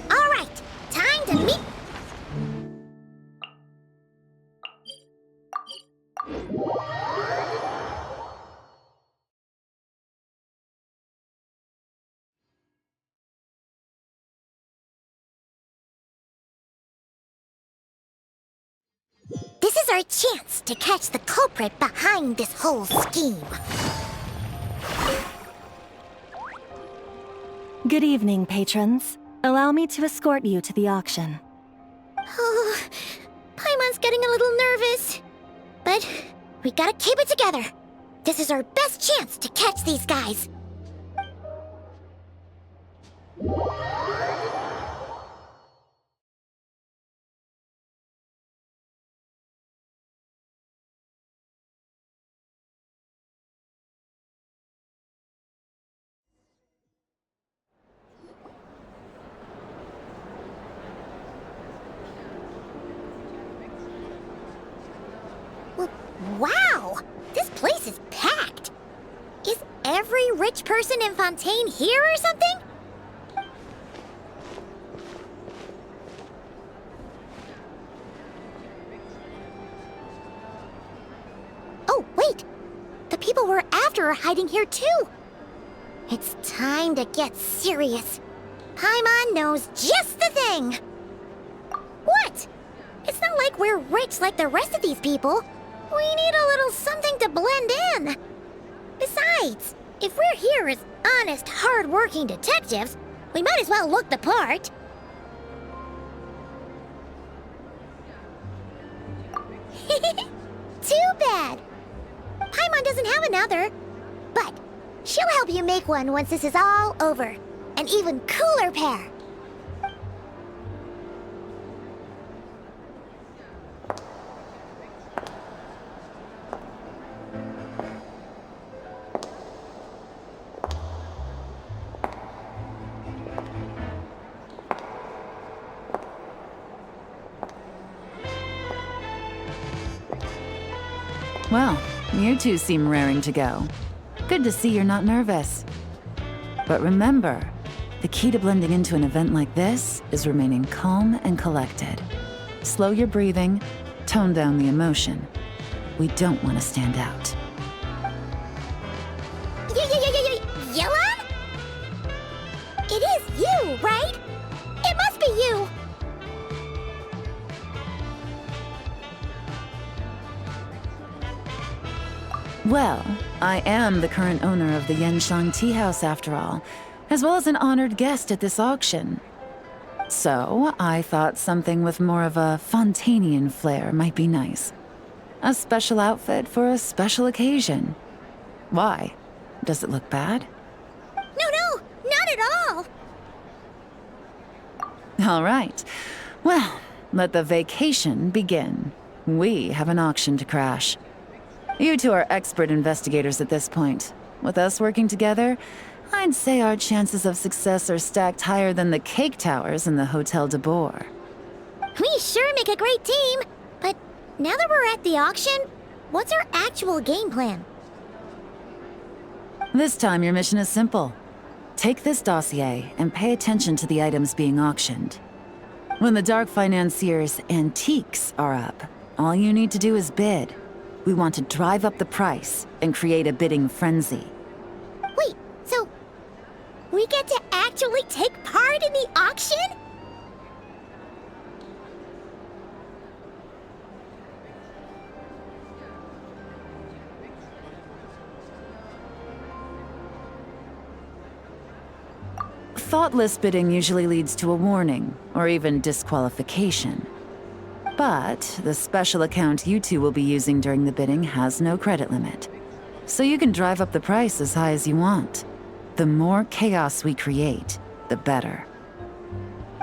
All right, time to meet. This is our chance to catch the culprit behind this whole scheme. Good evening, patrons. Allow me to escort you to the auction. Oh, Paimon's getting a little nervous. But we gotta keep it together. This is our best chance to catch these guys. Wow! This place is packed! Is every rich person in Fontaine here or something? Oh, wait! The people we're after are hiding here too! It's time to get serious. Paimon knows just the thing! What? It's not like we're rich like the rest of these people. We need a little something to blend in. Besides, if we're here as honest, hard-working detectives, we might as well look the part. Too bad. Paimon doesn't have another. But she'll help you make one once this is all over. An even cooler pair. Well, you two seem raring to go. Good to see you're not nervous. But remember, the key to blending into an event like this is remaining calm and collected. Slow your breathing, tone down the emotion. We don't want to stand out. Yelan? It is you, right? It must be you! Well, I am the current owner of the Yenshang Tea House after all, as well as an honored guest at this auction. So, I thought something with more of a Fontanian flair might be nice. A special outfit for a special occasion. Why? Does it look bad? No, not at all. All right. Well, let the vacation begin. We have an auction to crash. You two are expert investigators at this point. With us working together, I'd say our chances of success are stacked higher than the cake towers in the Hotel de Boer. We sure make a great team. But now that we're at the auction, what's our actual game plan? This time, your mission is simple. Take this dossier and pay attention to the items being auctioned. When the Dark Financier's antiques are up, all you need to do is bid. We want to drive up the price and create a bidding frenzy. Wait, so we get to actually take part in the auction? Thoughtless bidding usually leads to a warning, or even disqualification. But the special account you two will be using during the bidding has no credit limit. So you can drive up the price as high as you want. The more chaos we create, the better.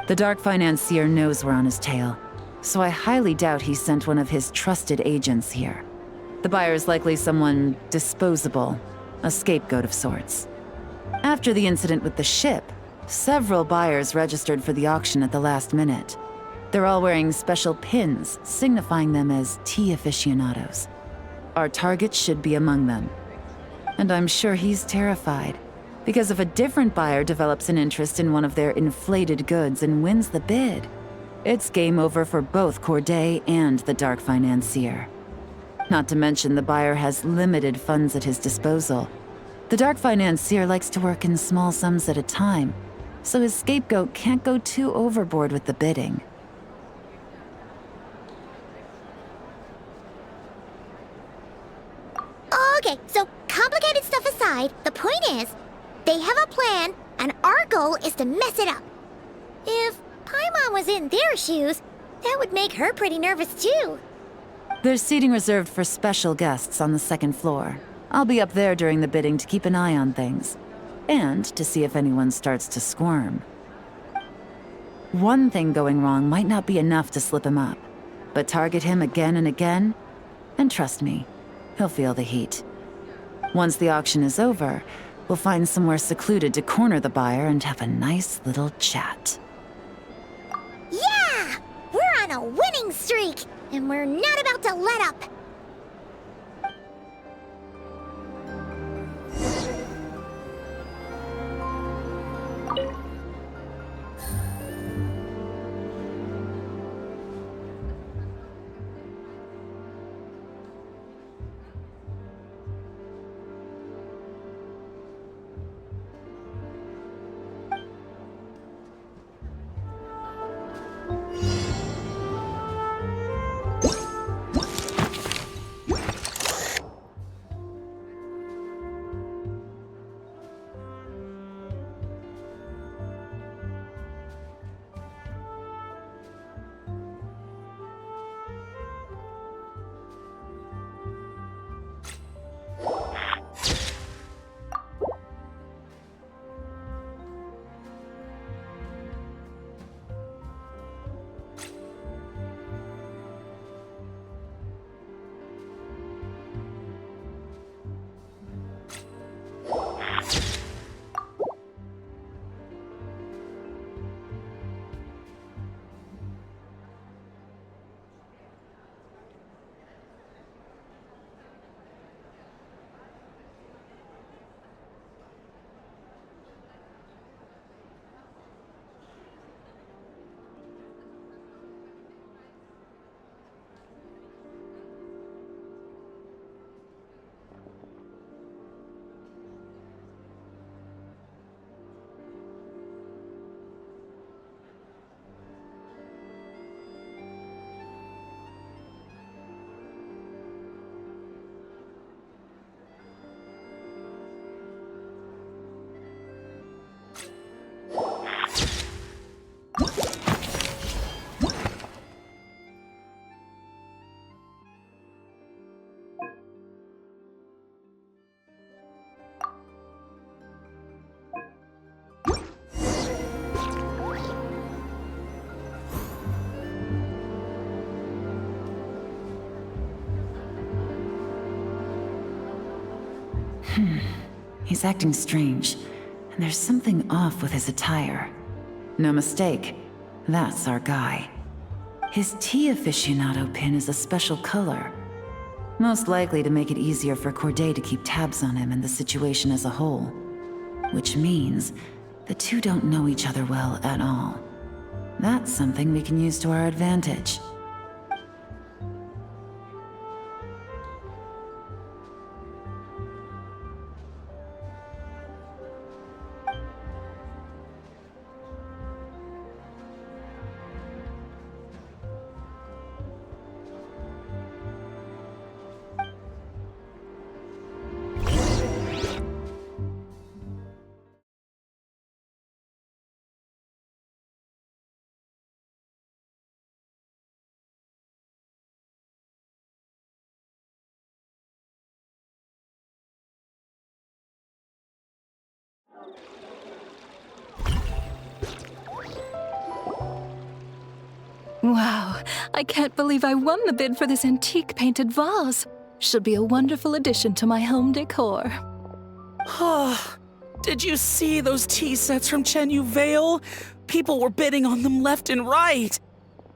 The Dark Financier knows we're on his tail, so I highly doubt he sent one of his trusted agents here. The buyer is likely someone disposable, a scapegoat of sorts. After the incident with the ship, several buyers registered for the auction at the last minute. They're all wearing special pins, signifying them as tea aficionados. Our target should be among them. And I'm sure he's terrified, because if a different buyer develops an interest in one of their inflated goods and wins the bid, it's game over for both Corday and the Dark Financier. Not to mention the buyer has limited funds at his disposal. The Dark Financier likes to work in small sums at a time, so his scapegoat can't go too overboard with the bidding. Okay, so complicated stuff aside, the point is, they have a plan, and our goal is to mess it up. If Paimon was in their shoes, that would make her pretty nervous too. There's seating reserved for special guests on the second floor. I'll be up there during the bidding to keep an eye on things, and to see if anyone starts to squirm. One thing going wrong might not be enough to slip him up, but target him again and again, and trust me, he'll feel the heat. Once the auction is over, we'll find somewhere secluded to corner the buyer and have a nice little chat. Yeah! We're on a winning streak, and we're not about to let up. He's acting strange, and there's something off with his attire. No mistake, that's our guy. His tea aficionado pin is a special color. Most likely to make it easier for Corday to keep tabs on him and the situation as a whole. Which means the two don't know each other well at all. That's something we can use to our advantage. Wow, I can't believe I won the bid for this antique painted vase. Should be a wonderful addition to my home decor. Oh, did you see those tea sets from Chenyu Vale? People were bidding on them left and right.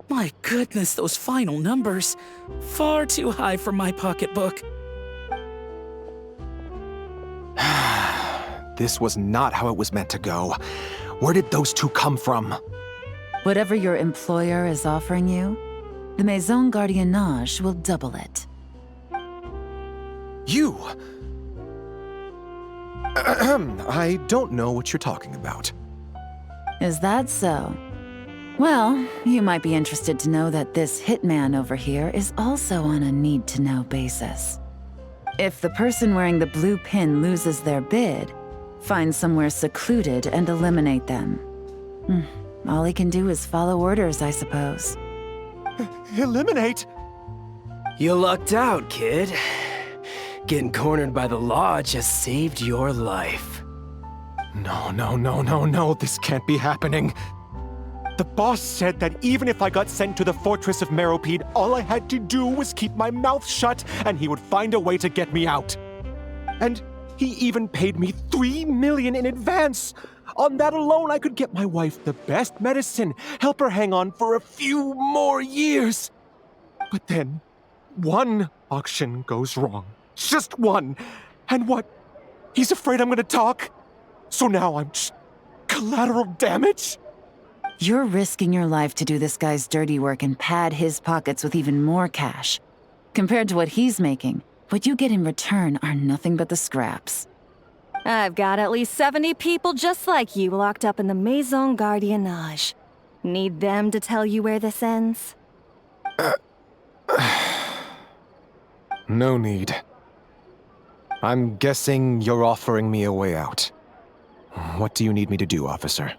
My goodness, those final numbers. Far too high for my pocketbook. This was not how it was meant to go. Where did those two come from? Whatever your employer is offering you, the Maison Gardiennage will double it. You! I don't know what you're talking about. Is that so? Well, you might be interested to know that this hitman over here is also on a need-to-know basis. If the person wearing the blue pin loses their bid, find somewhere secluded and eliminate them. All he can do is follow orders, I suppose. Eliminate? You lucked out, kid. Getting cornered by the law just saved your life. No, this can't be happening. The boss said that even if I got sent to the Fortress of Meropide, all I had to do was keep my mouth shut and he would find a way to get me out. And he even paid me $3 million in advance. On that alone, I could get my wife the best medicine, help her hang on for a few more years. But then, one auction goes wrong. Just one. And what? He's afraid I'm gonna talk? So now I'm just collateral damage? You're risking your life to do this guy's dirty work and pad his pockets with even more cash. Compared to what he's making, what you get in return are nothing but the scraps. I've got at least 70 people just like you locked up in the Maison Gardiennage. Need them to tell you where this ends? No need. I'm guessing you're offering me a way out. What do you need me to do, officer?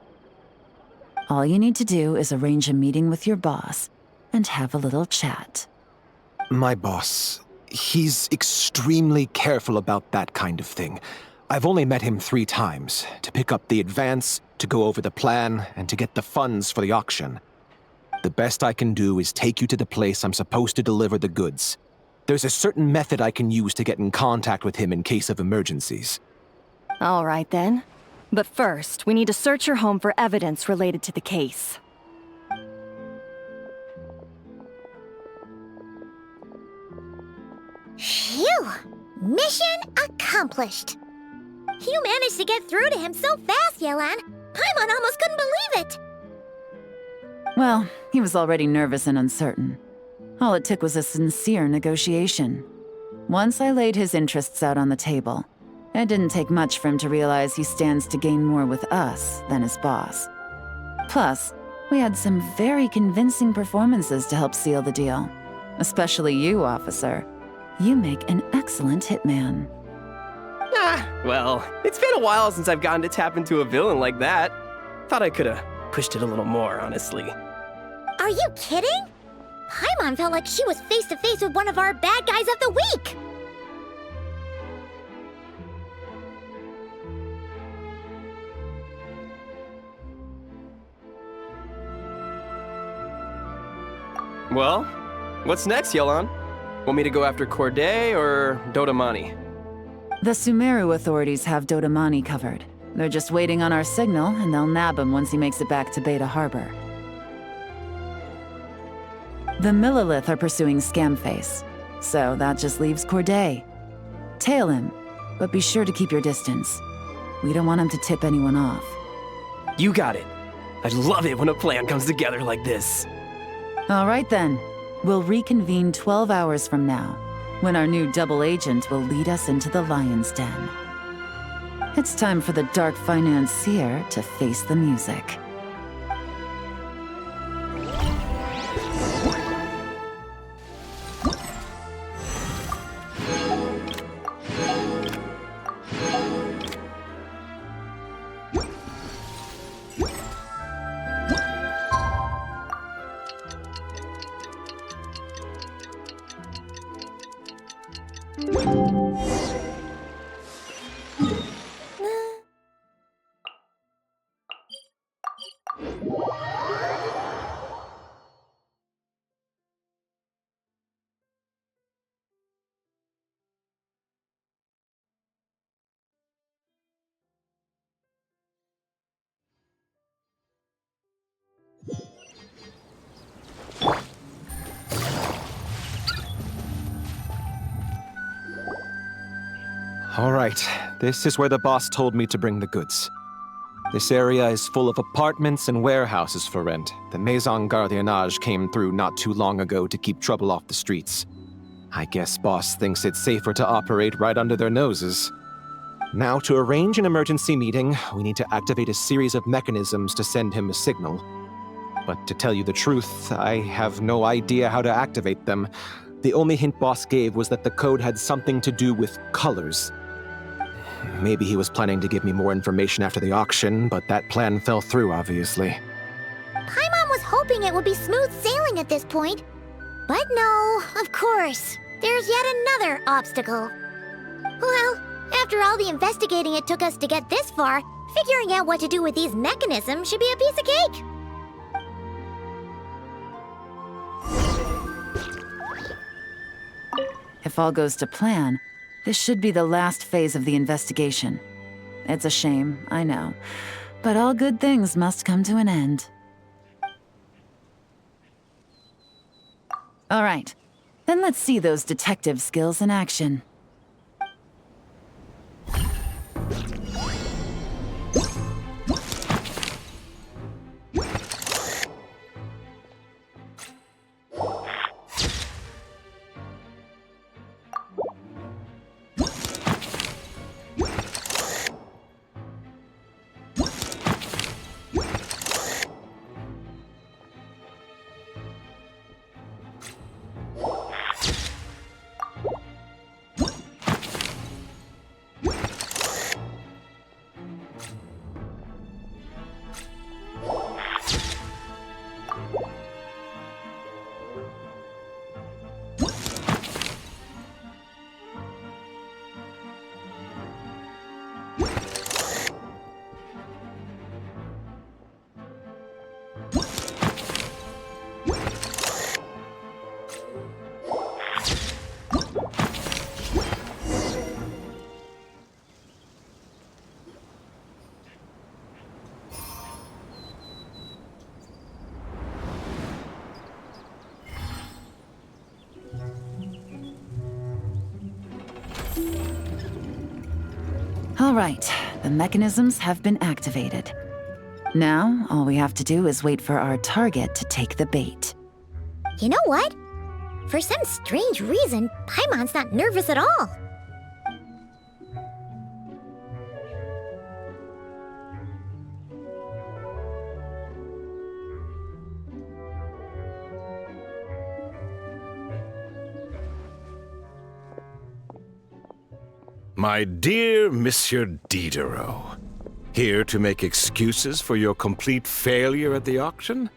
All you need to do is arrange a meeting with your boss and have a little chat. My boss, he's extremely careful about that kind of thing. I've only met him 3 times, to pick up the advance, to go over the plan, and to get the funds for the auction. The best I can do is take you to the place I'm supposed to deliver the goods. There's a certain method I can use to get in contact with him in case of emergencies. All right then. But first, we need to search your home for evidence related to the case. Phew! Mission accomplished. You managed to get through to him so fast, Yelan. Paimon almost couldn't believe it. Well, he was already nervous and uncertain. All it took was a sincere negotiation. Once I laid his interests out on the table, it didn't take much for him to realize he stands to gain more with us than his boss. Plus, we had some very convincing performances to help seal the deal. Especially you, officer. You make an excellent hitman. Well, it's been a while since I've gotten to tap into a villain like that. Thought I could've pushed it a little more, honestly. Are you kidding? Paimon felt like she was face to face with one of our bad guys of the week. Well, what's next, Yelan? Want me to go after Corday or Dodamani? The Sumeru authorities have Dodamani covered. They're just waiting on our signal, and they'll nab him once he makes it back to Beta Harbor. The Millilith are pursuing Scamface, so that just leaves Corday. Tail him, but be sure to keep your distance. We don't want him to tip anyone off. You got it. I love it when a plan comes together like this. All right then. We'll reconvene 12 hours from now, when our new double agent will lead us into the Lion's Den. It's time for the Dark Financier to face the music. All right, this is where the boss told me to bring the goods. This area is full of apartments and warehouses for rent. The Maison Gardiennage came through not too long ago to keep trouble off the streets. I guess boss thinks it's safer to operate right under their noses. Now, to arrange an emergency meeting, we need to activate a series of mechanisms to send him a signal. But to tell you the truth, I have no idea how to activate them. The only hint boss gave was that the code had something to do with colors. Maybe he was planning to give me more information after the auction, but that plan fell through, obviously. Paimon was hoping it would be smooth sailing at this point. But no, of course. There's yet another obstacle. Well, after all the investigating it took us to get this far, figuring out what to do with these mechanisms should be a piece of cake. If all goes to plan, this should be the last phase of the investigation. It's a shame, I know, but all good things must come to an end. All right, then let's see those detective skills in action. All right, the mechanisms have been activated. Now, all we have to do is wait for our target to take the bait. You know what? For some strange reason, Paimon's not nervous at all. My dear Monsieur Diderot, here to make excuses for your complete failure at the auction?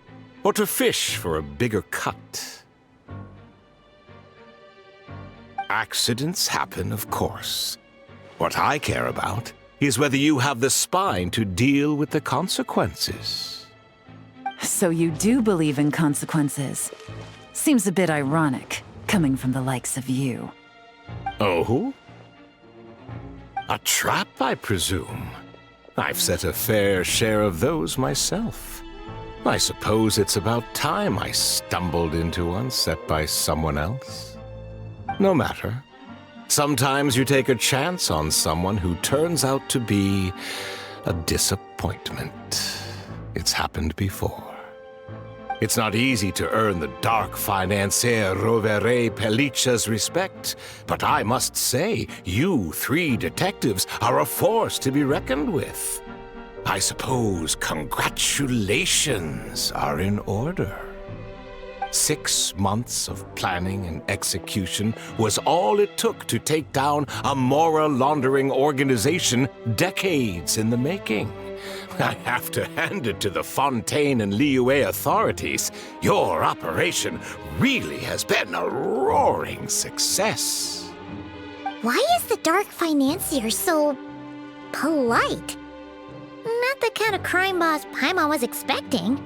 Or to fish for a bigger cut? Accidents happen, of course. What I care about is whether you have the spine to deal with the consequences. So you do believe in consequences. Seems a bit ironic, coming from the likes of you. Oh? A trap, I presume. I've set a fair share of those myself. I suppose it's about time I stumbled into one set by someone else. No matter. Sometimes you take a chance on someone who turns out to be a disappointment. It's happened before. It's not easy to earn the dark financier Rovere Pelliccia's respect, but I must say, you three detectives are a force to be reckoned with. I suppose congratulations are in order. 6 months of planning and execution was all it took to take down a Mora laundering organization decades in the making. I have to hand it to the Fontaine and Liyue authorities. Your operation really has been a roaring success. Why is the dark financier so polite? Not the kind of crime boss Paimon was expecting.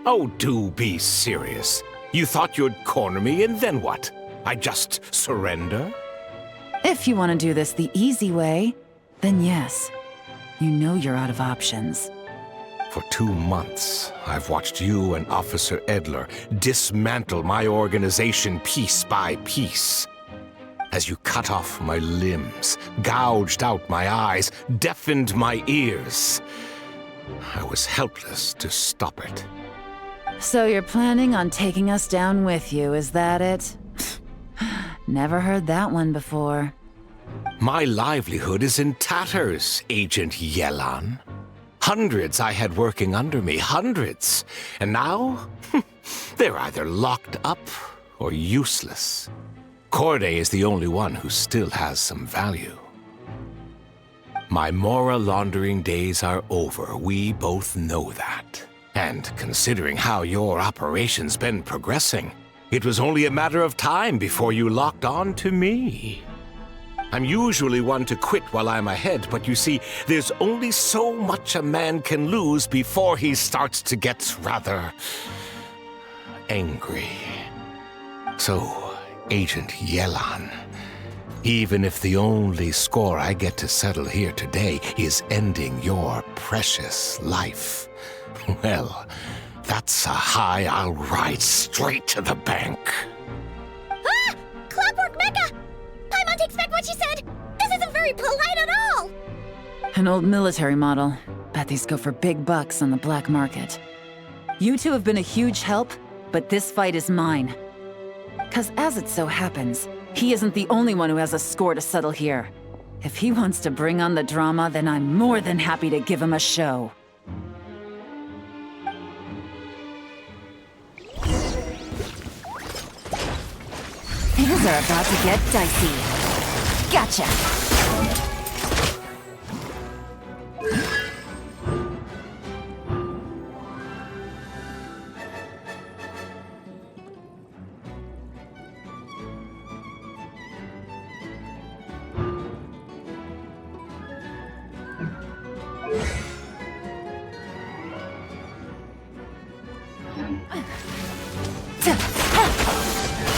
Oh, do be serious. You thought you'd corner me, and then what? I just surrender? If you want to do this the easy way, then yes. You know you're out of options. For 2 months, I've watched you and Officer Edler dismantle my organization piece by piece. As you cut off my limbs, gouged out my eyes, deafened my ears, I was helpless to stop it. So you're planning on taking us down with you, is that it? Never heard that one before. My livelihood is in tatters, Agent Yelan. Hundreds I had working under me, hundreds. And now, they're either locked up or useless. Corday is the only one who still has some value. My Mora laundering days are over, we both know that. And considering how your operation's been progressing, it was only a matter of time before you locked on to me. I'm usually one to quit while I'm ahead, but you see, there's only so much a man can lose before he starts to get rather angry. So, Agent Yelan, even if the only score I get to settle here today is ending your precious life, well, that's a high I'll ride straight to the bank. Ah! Clockwork Mecha! Paimon takes back what she said! This isn't very polite at all! An old military model. Bet these go for big bucks on the black market. You two have been a huge help, but this fight is mine. 'Cause as it so happens, he isn't the only one who has a score to settle here. If he wants to bring on the drama, then I'm more than happy to give him a show. Things are about to get dicey. Gotcha!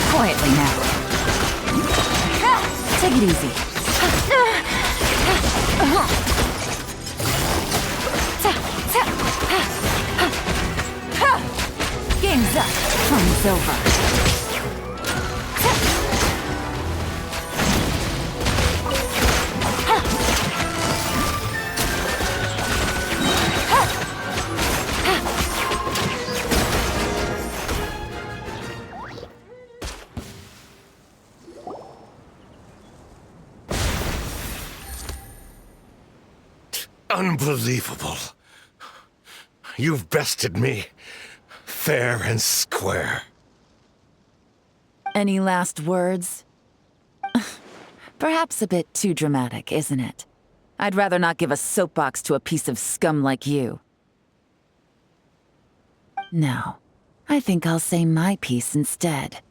Quietly now. Take it easy. Game's up. Fun's over. Unbelievable. You've bested me, fair and square. Any last words? Perhaps a bit too dramatic, isn't it? I'd rather not give a soapbox to a piece of scum like you. No, I think I'll say my piece instead.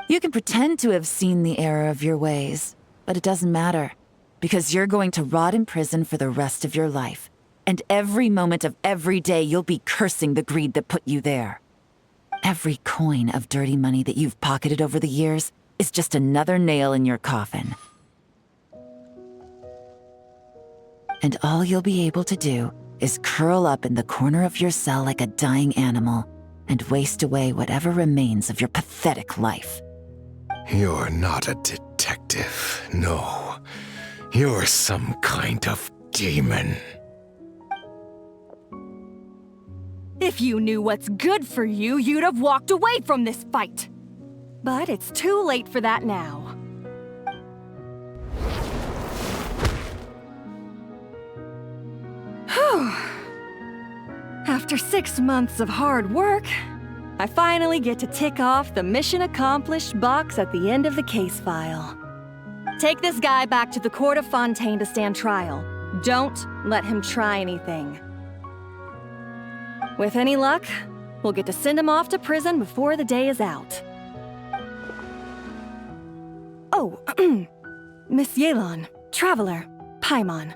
You can pretend to have seen the error of your ways, but it doesn't matter. Because you're going to rot in prison for the rest of your life. And every moment of every day you'll be cursing the greed that put you there. Every coin of dirty money that you've pocketed over the years is just another nail in your coffin. and all you'll be able to do is curl up in the corner of your cell like a dying animal and waste away whatever remains of your pathetic life. You're not a detective, no. You're some kind of demon. If you knew what's good for you, you'd have walked away from this fight. But it's too late for that now. Whew. After 6 months of hard work, I finally get to tick off the mission accomplished box at the end of the case file. Take this guy back to the court of Fontaine to stand trial. Don't let him try anything. With any luck, we'll get to send him off to prison before the day is out. Oh, Miss Yelan, Traveler, Paimon.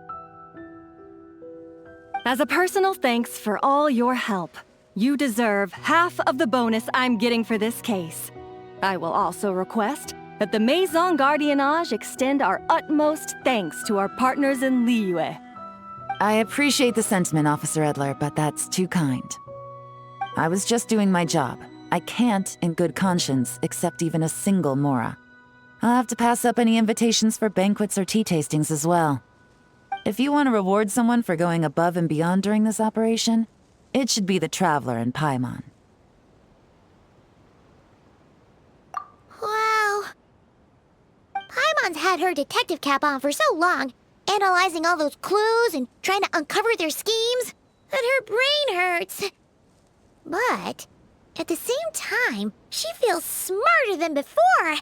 As a personal thanks for all your help, you deserve half of the bonus I'm getting for this case. I will also request that the Maison Gardiennage extend our utmost thanks to our partners in Liyue. I appreciate the sentiment, Officer Edler, but that's too kind. I was just doing my job. I can't, in good conscience, accept even a single Mora. I'll have to pass up any invitations for banquets or tea tastings as well. If you want to reward someone for going above and beyond during this operation, it should be the Traveler and Paimon. Wow. Paimon's had her detective cap on for so long, analyzing all those clues and trying to uncover their schemes, that her brain hurts. But at the same time, she feels smarter than before.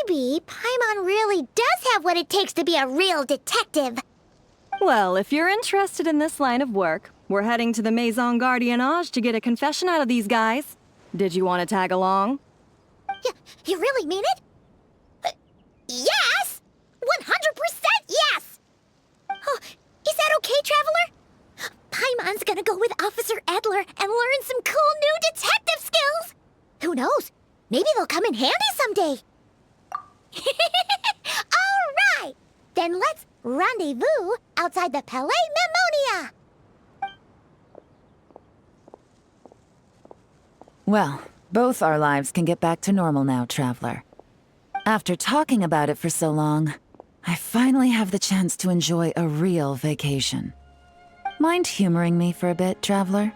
Maybe Paimon really does have what it takes to be a real detective. Well, if you're interested in this line of work, we're heading to the Maison Gardiennage to get a confession out of these guys. Did you want to tag along? You really mean it? Yes! 100% yes! Oh, is that okay, Traveler? Paimon's gonna go with Officer Edler and learn some cool new detective skills! Who knows? Maybe they'll come in handy someday. All right! Then let's rendezvous outside the Palais Memonia! Well, both our lives can get back to normal now, Traveler. After talking about it for so long, I finally have the chance to enjoy a real vacation. Mind humoring me for a bit, Traveler?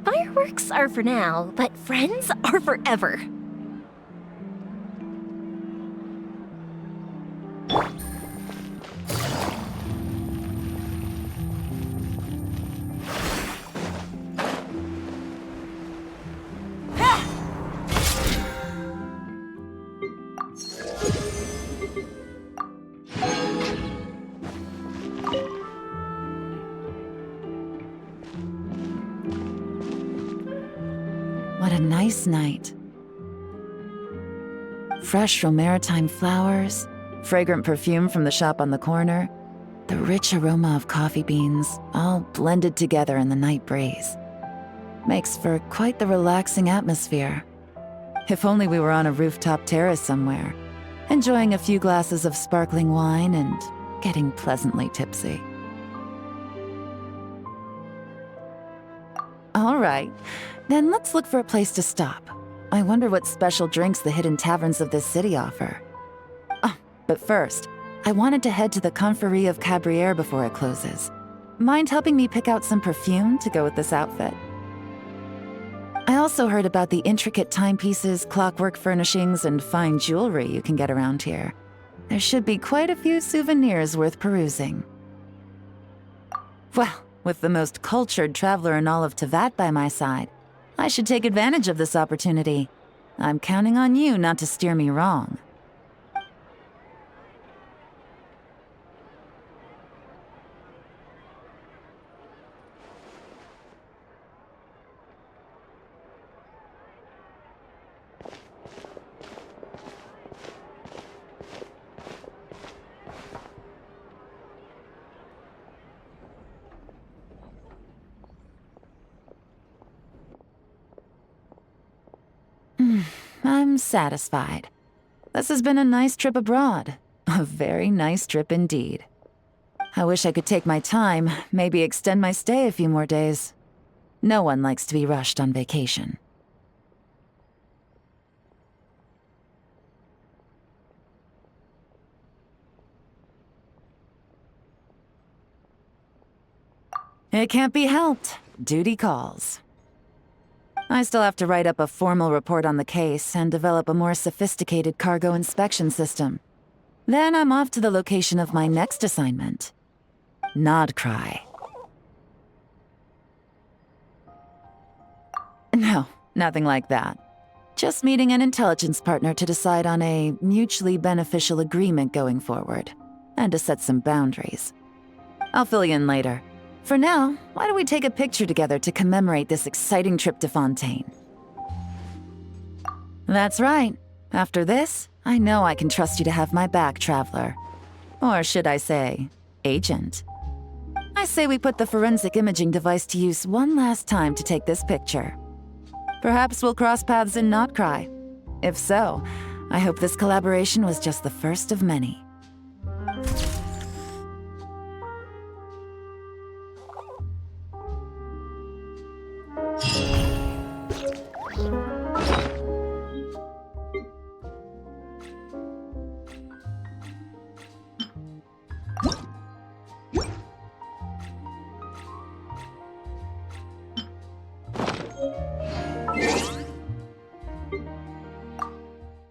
Fireworks are for now, but friends are forever. What a nice night. Fresh from maritime flowers, fragrant perfume from the shop on the corner, the rich aroma of coffee beans, all blended together in the night breeze. Makes for quite the relaxing atmosphere. If only we were on a rooftop terrace somewhere, enjoying a few glasses of sparkling wine and getting pleasantly tipsy. All right, then let's look for a place to stop. I wonder what special drinks the hidden taverns of this city offer. But first, I wanted to head to the Confrérie of Cabrières before it closes. Mind helping me pick out some perfume to go with this outfit? I also heard about the intricate timepieces, clockwork furnishings, and fine jewelry you can get around here. There should be quite a few souvenirs worth perusing. Well, with the most cultured traveler in all of Tevat by my side, I should take advantage of this opportunity. I'm counting on you not to steer me wrong. I'm satisfied. This has been a nice trip abroad. A very nice trip indeed. I wish I could take my time, maybe extend my stay a few more days. No one likes to be rushed on vacation. It can't be helped. Duty calls. I still have to write up a formal report on the case and develop a more sophisticated cargo inspection system. Then I'm off to the location of my next assignment. Nodcry. No, nothing like that. Just meeting an intelligence partner to decide on a mutually beneficial agreement going forward, and to set some boundaries. I'll fill you in later. For now, why don't we take a picture together to commemorate this exciting trip to Fontaine? That's right. After this, I know I can trust you to have my back, Traveler. Or should I say, Agent. I say we put the forensic imaging device to use one last time to take this picture. Perhaps we'll cross paths in Notcry. If so, I hope this collaboration was just the first of many.